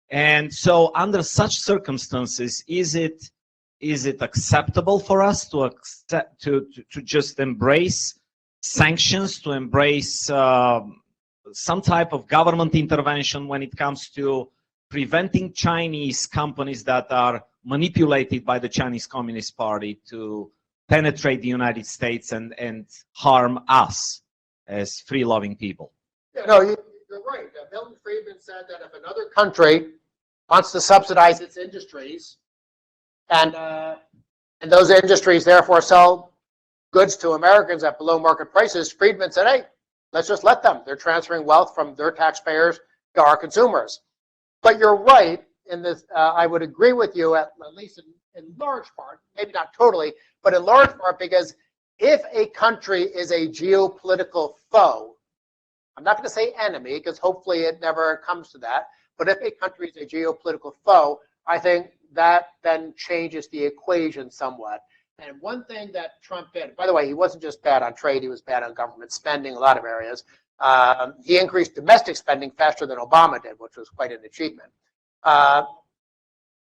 And so under such circumstances, is it acceptable for us to accept, to just embrace sanctions, to embrace some type of government intervention when it comes to preventing Chinese companies that are manipulated by the Chinese Communist Party to penetrate the United States and harm us as free-loving people? You know, you're right. Milton Friedman said that if another country wants to subsidize its industries, and those industries therefore sell goods to Americans at below market prices, Friedman said, hey, let's just let them. They're transferring wealth from their taxpayers to our consumers. But you're right in this. I would agree with you at least in large part, maybe not totally, but in large part, because if a country is a geopolitical foe, I'm not going to say enemy because hopefully it never comes to that, but if a country is a geopolitical foe, I think that then changes the equation somewhat. And one thing that Trump did, by the way, he wasn't just bad on trade, he was bad on government spending, a lot of areas. He increased domestic spending faster than Obama did, which was quite an achievement.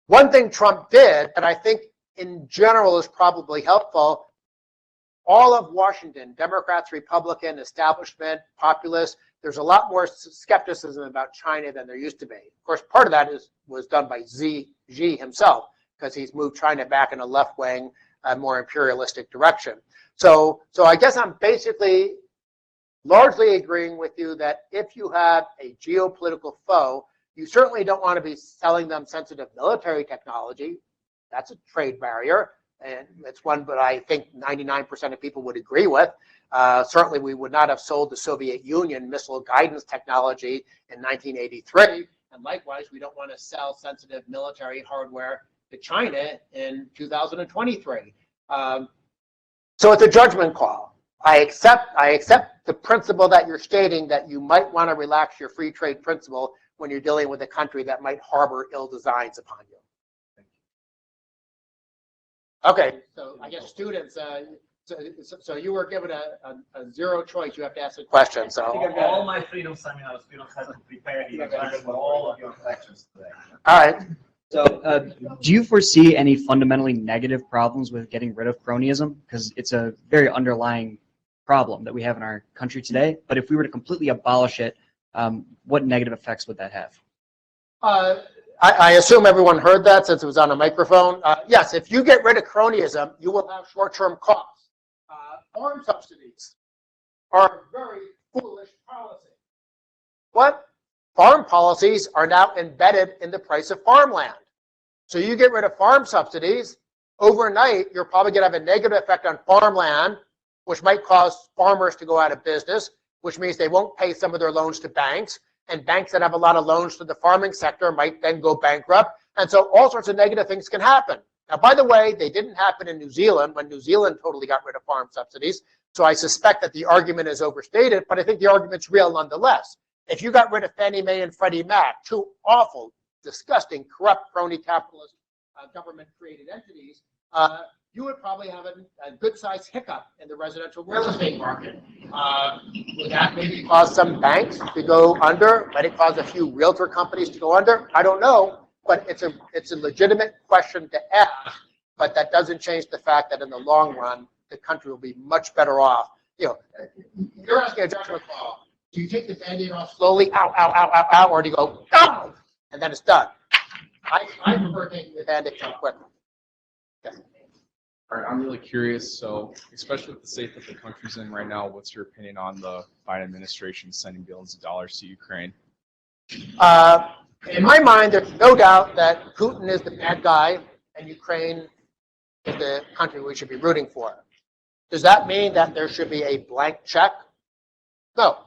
One thing Trump did, and I think in general is probably helpful, all of Washington, Democrats, Republican, establishment, populists, there's a lot more skepticism about China than there used to be. Of course, part of that was done by Xi himself, because he's moved China back in a left-wing, more imperialistic direction. So I guess I'm basically largely agreeing with you that if you have a geopolitical foe, you certainly don't want to be selling them sensitive military technology. That's a trade barrier, and it's one that I think 99% of people would agree with. Certainly, we would not have sold the Soviet Union missile guidance technology in 1983, and likewise, we don't want to sell sensitive military hardware to China in 2023. So it's a judgment call. I accept the principle that you're stating, that you might want to relax your free trade principle when you're dealing with a country that might harbor ill designs upon you. Okay, so I guess students, so you were given a zero choice. You have to ask a question. So all my freedom seminar students have to prepare the answers for all of your questions today. All right. So do you foresee any fundamentally negative problems with getting rid of cronyism? Because it's a very underlying problem that we have in our country today. But if we were to completely abolish it, what negative effects would that have? I assume everyone heard that since it was on a microphone. Yes, if you get rid of cronyism, you will have short-term costs. Farm subsidies are a very foolish policy. What? Farm policies are now embedded in the price of farmland. So you get rid of farm subsidies, overnight, you're probably going to have a negative effect on farmland, which might cause farmers to go out of business, which means they won't pay some of their loans to banks. And banks that have a lot of loans to the farming sector might then go bankrupt. And so all sorts of negative things can happen. Now, by the way, they didn't happen in New Zealand when New Zealand totally got rid of farm subsidies. So I suspect that the argument is overstated, but I think the argument's real nonetheless. If you got rid of Fannie Mae and Freddie Mac, two awful, disgusting, corrupt, crony capitalist government-created entities, you would probably have a good-sized hiccup in the residential real estate market. Would that maybe cause some banks to go under? Might it cause a few realtor companies to go under? I don't know, but it's a legitimate question to ask. But that doesn't change the fact that in the long run, the country will be much better off. You know, you're asking a judgment call. Do you take the Band-Aid off slowly, ow, ow, ow, ow, ow, or do you go, ow, and then it's done? I prefer taking the Band-Aid off quickly. Yes. All right, I'm really curious. So, especially with the state that the country's in right now, what's your opinion on the Biden administration sending billions of dollars to Ukraine? In my mind, there's no doubt that Putin is the bad guy and Ukraine is the country we should be rooting for. Does that mean that there should be a blank check? No.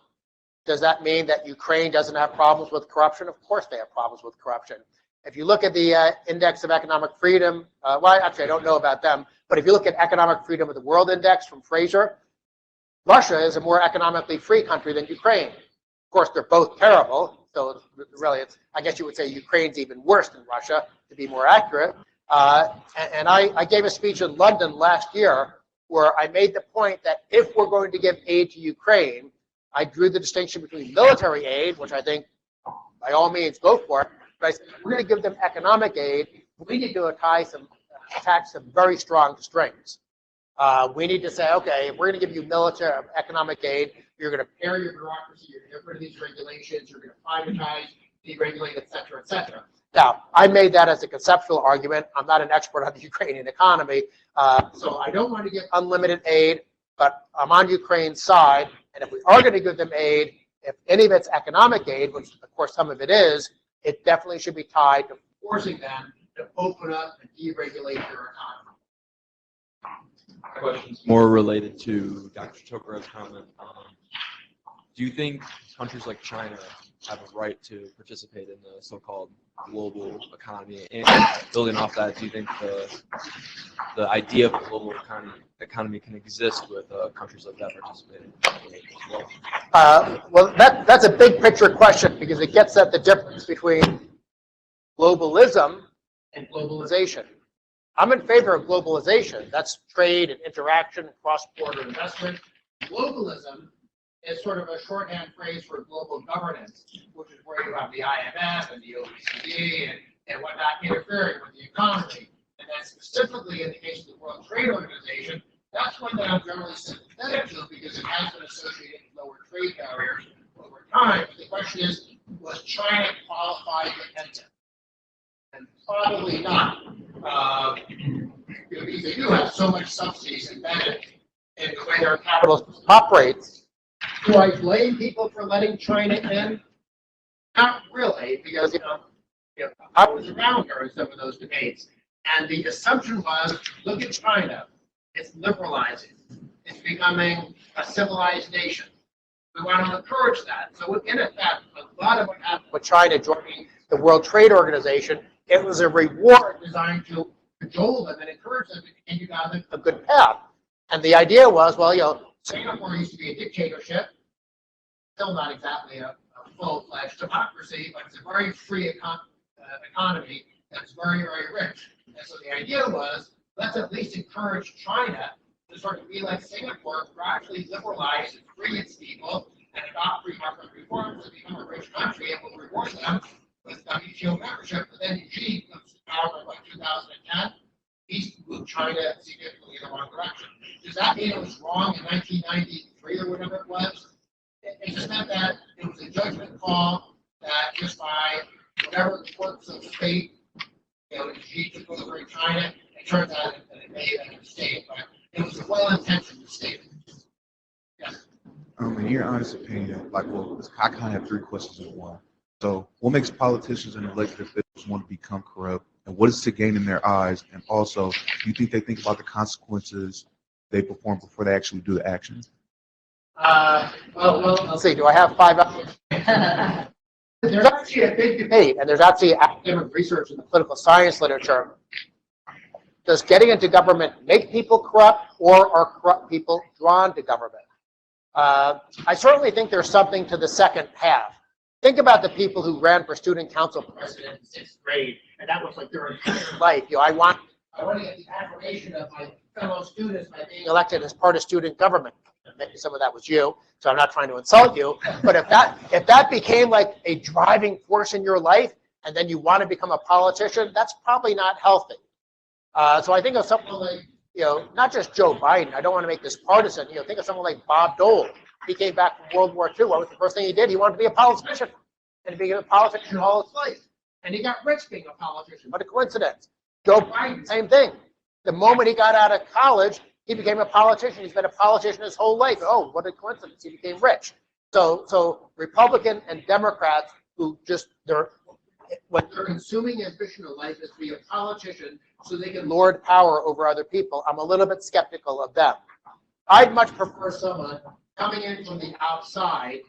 Does that mean that Ukraine doesn't have problems with corruption? Of course they have problems with corruption. If you look at the Index of Economic Freedom, well, actually, I don't know about them, but if you look at Economic Freedom of the World Index from Fraser, Russia is a more economically free country than Ukraine. Of course, they're both terrible, so really, I guess you would say Ukraine's even worse than Russia, to be more accurate. And I gave a speech in London last year where I made the point that if we're going to give aid to Ukraine, I drew the distinction between military aid, which I think by all means go for it, but I said, if we're going to give them economic aid, we need to attach some very strong strings. We need to say, okay, if we're going to give you military economic aid, you're going to pare your bureaucracy, you're going to get rid of these regulations, you're going to privatize, deregulate, et cetera, et cetera. Now, I made that as a conceptual argument. I'm not an expert on the Ukrainian economy, so I don't want to give unlimited aid, but I'm on Ukraine's side, and if we are going to give them aid, if any of it's economic aid, which of course some of it is, it definitely should be tied to forcing them to open up and deregulate their economy. Questions more related to Dr. Tokarov's comment. Do you think countries like China have a right to participate in the so-called global economy? And building off that, do you think the idea of a global economy can exist with countries like that participating as well? Well, that's a big picture question because it gets at the difference between globalism and globalization. I'm in favor of globalization. That's trade and interaction and cross-border investment. Globalism is sort of a shorthand phrase for global governance, which is where you have the IMF and the OECD and whatnot interfering with the economy. And then specifically in the case of the World Trade Organization, that's one that I'm generally sympathetic to because it has been associated with lower trade barriers over time. But the question is, was China qualified to enter? And probably not. Because they do have so much subsidies embedded in the way their capital operates. Do I blame people for letting China in? Not really, because I was around during some of those debates, and the assumption was, look at China, it's liberalizing, it's becoming a civilized nation. We want to encourage that. So in effect, a lot of what happened with China joining the World Trade Organization, it was a reward designed to cajole them and encourage them to continue down a good path. And the idea was, well, Singapore used to be a dictatorship, still not exactly a full-fledged democracy, but it's a very free economy that's very, very rich. And so the idea was, let's at least encourage China to sort of be like Singapore, gradually liberalize and free its people and adopt free market reforms to become a rich country, and we'll reward them with WTO membership. But then Xi comes to power by 2010. He's moved China significantly in the wrong direction. Does that mean it was wrong in 1993 or whatever it was? It just meant that it was a judgment call that just by whatever the courts of fate, Xi took over in China. It turns out that it may have been a mistake, but it was a well-intentioned mistake. Yes. In your honest opinion, I kind of have three questions in one. So, what makes politicians and elected officials want to become corrupt, and what is to gain in their eyes? And also, do you think they think about the consequences they perform before they actually do the action? Well, let's see. Do I have 5 hours? There's actually a big debate, and there's actually academic research in the political science literature. Does getting into government make people corrupt, or are corrupt people drawn to government? I certainly think there's something to the second half. Think about the people who ran for student council president in 6th grade, and that was like their entire life. I want to get the affirmation of my fellow students by being elected as part of student government. Maybe some of that was you, so I'm not trying to insult you. But if that became like a driving force in your life, and then you want to become a politician, that's probably not healthy. So I think of someone like, not just Joe Biden. I don't want to make this partisan. Think of someone like Bob Dole. He came back from World War II. What was the first thing he did? He wanted to be a politician. And he became a politician all his life. And he got rich being a politician. What a coincidence. Joe Biden, same thing. The moment he got out of college, he became a politician. He's been a politician his whole life. Oh, what a coincidence. He became rich. So Republican and Democrats who what their consuming ambition in life is to be a politician so they can lord power over other people. I'm a little bit skeptical of them. I'd much prefer someone coming in from the outside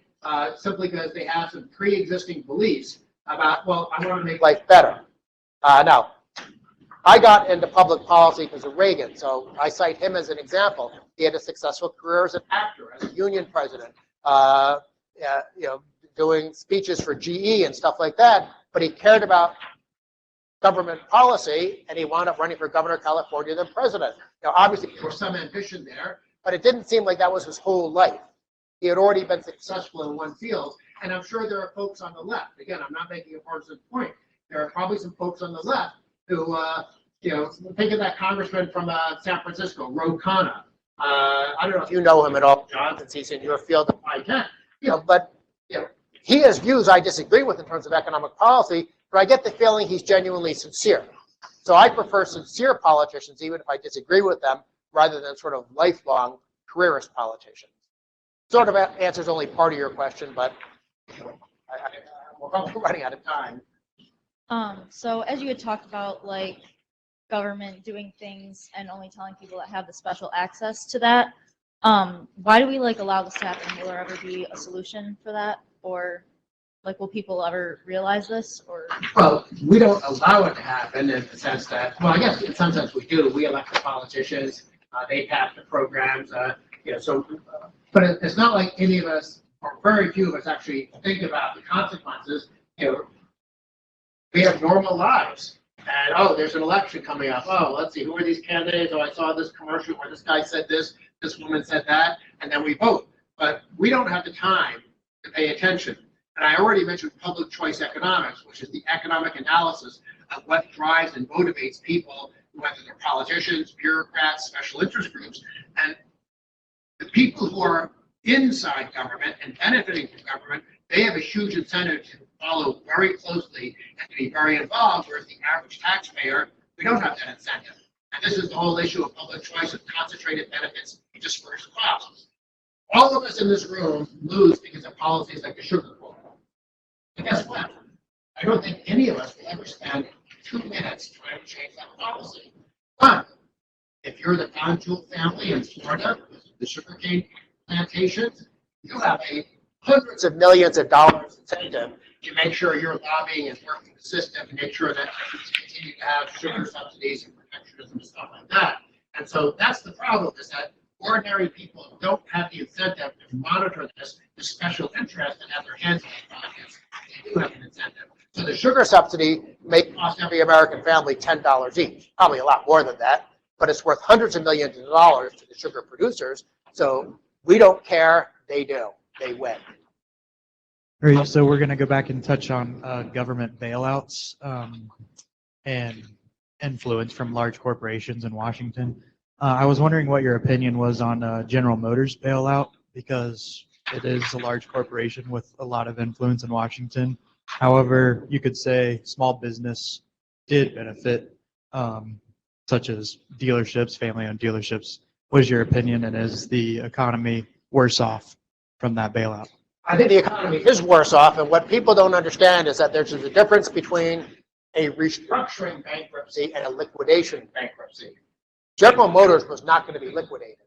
simply because they have some pre-existing beliefs about, well, I want to make life better. Now, I got into public policy because of Reagan, so I cite him as an example. He had a successful career as an actor, as a union president, doing speeches for GE and stuff like that, but he cared about government policy, and he wound up running for governor of California, then president. Now, obviously, there was some ambition there, but it didn't seem like that was his whole life. He had already been successful in one field, and I'm sure there are folks on the left. Again, I'm not making a partisan point. There are probably some folks on the left who, think of that congressman from San Francisco, Ro Khanna. I don't know if you know him at all, John, since he's in your field of I-10. But he has views I disagree with in terms of economic policy, but I get the feeling he's genuinely sincere. So I prefer sincere politicians, even if I disagree with them, rather than sort of lifelong careerist politicians. Sort of answers only part of your question, but we're probably running out of time. So as you had talked about, like government doing things and only telling people that have the special access to that, why do we allow this to happen? Will there ever be a solution for that, or will people ever realize this? Or well, we don't allow it to happen in the sense that, well, I guess in some sense we do. We elect the politicians, they pass the programs, but it's not like any of us, or very few of us, actually think about the consequences. We have normal lives. And, there's an election coming up. Let's see, who are these candidates? I saw this commercial where this guy said this woman said that, and then we vote. But we don't have the time to pay attention. And I already mentioned public choice economics, which is the economic analysis of what drives and motivates people, whether they're politicians, bureaucrats, special interest groups. And the people who are inside government and benefiting from government, they have a huge incentive to follow very closely and to be very involved, whereas the average taxpayer, we don't have that incentive. And this is the whole issue of public choice of concentrated benefits dispersed costs. All of us in this room lose because of policies like the sugar quota. And guess what? I don't think any of us will ever spend 2 minutes trying to change that policy. But if you're the Don Jewel family in Florida, the sugarcane plantations, you have a hundreds of millions of dollars incentive to make sure you're lobbying and working the system to make sure that we continue to have sugar subsidies and protectionism and stuff like that. And so that's the problem, is that ordinary people don't have the incentive to monitor this special interest and have their hands in the pockets. They do have an incentive. So the sugar subsidy may cost every American family $10 each, probably a lot more than that, but it's worth hundreds of millions of dollars to the sugar producers. So we don't care, they do, they win. All right, so we're going to go back and touch on government bailouts and influence from large corporations in Washington. I was wondering what your opinion was on General Motors bailout, because it is a large corporation with a lot of influence in Washington. However, you could say small business did benefit, such as dealerships, family-owned dealerships. What is your opinion, and is the economy worse off from that bailout? I think the economy is worse off, and what people don't understand is that there's a difference between a restructuring bankruptcy and a liquidation bankruptcy. General Motors was not going to be liquidated.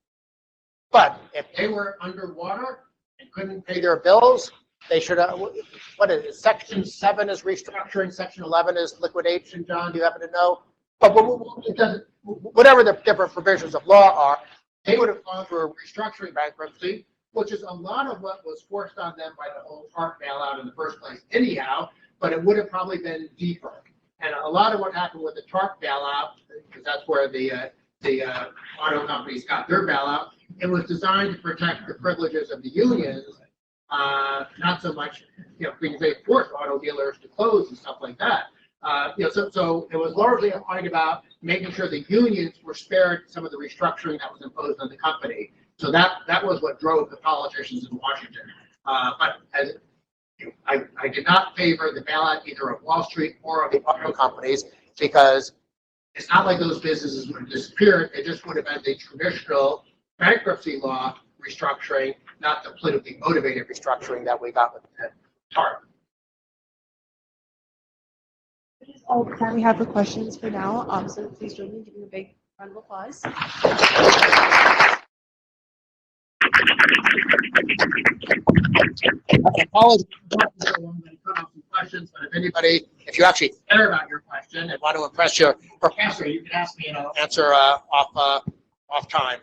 But if they were underwater and couldn't pay their bills, they should have, what is it, Section 7 is restructuring, Section 11 is liquidation, John, do you happen to know? But it doesn't, whatever the different provisions of law are, they would have gone through a restructuring bankruptcy, which is a lot of what was forced on them by the whole TARP bailout in the first place anyhow, but it would have probably been deeper. And a lot of what happened with the TARP bailout, because that's where the auto companies got their bailout, it was designed to protect the privileges of the unions, not so much, because they forced auto dealers to close and stuff like that. So it was largely a fight about making sure the unions were spared some of the restructuring that was imposed on the company. So that was what drove the politicians in Washington. But as I did not favor the bailout either of Wall Street or of the auto companies, because it's not like those businesses would have disappeared. It just would have been the traditional bankruptcy law restructuring, not the politically motivated restructuring that we got with TARP. That is all the time we have for questions for now. So please join me in giving a big round of applause. Apologies. I'm going to cut off some questions, but if anybody, if you actually care about your question and want to impress your professor, you can ask me and I'll answer off time.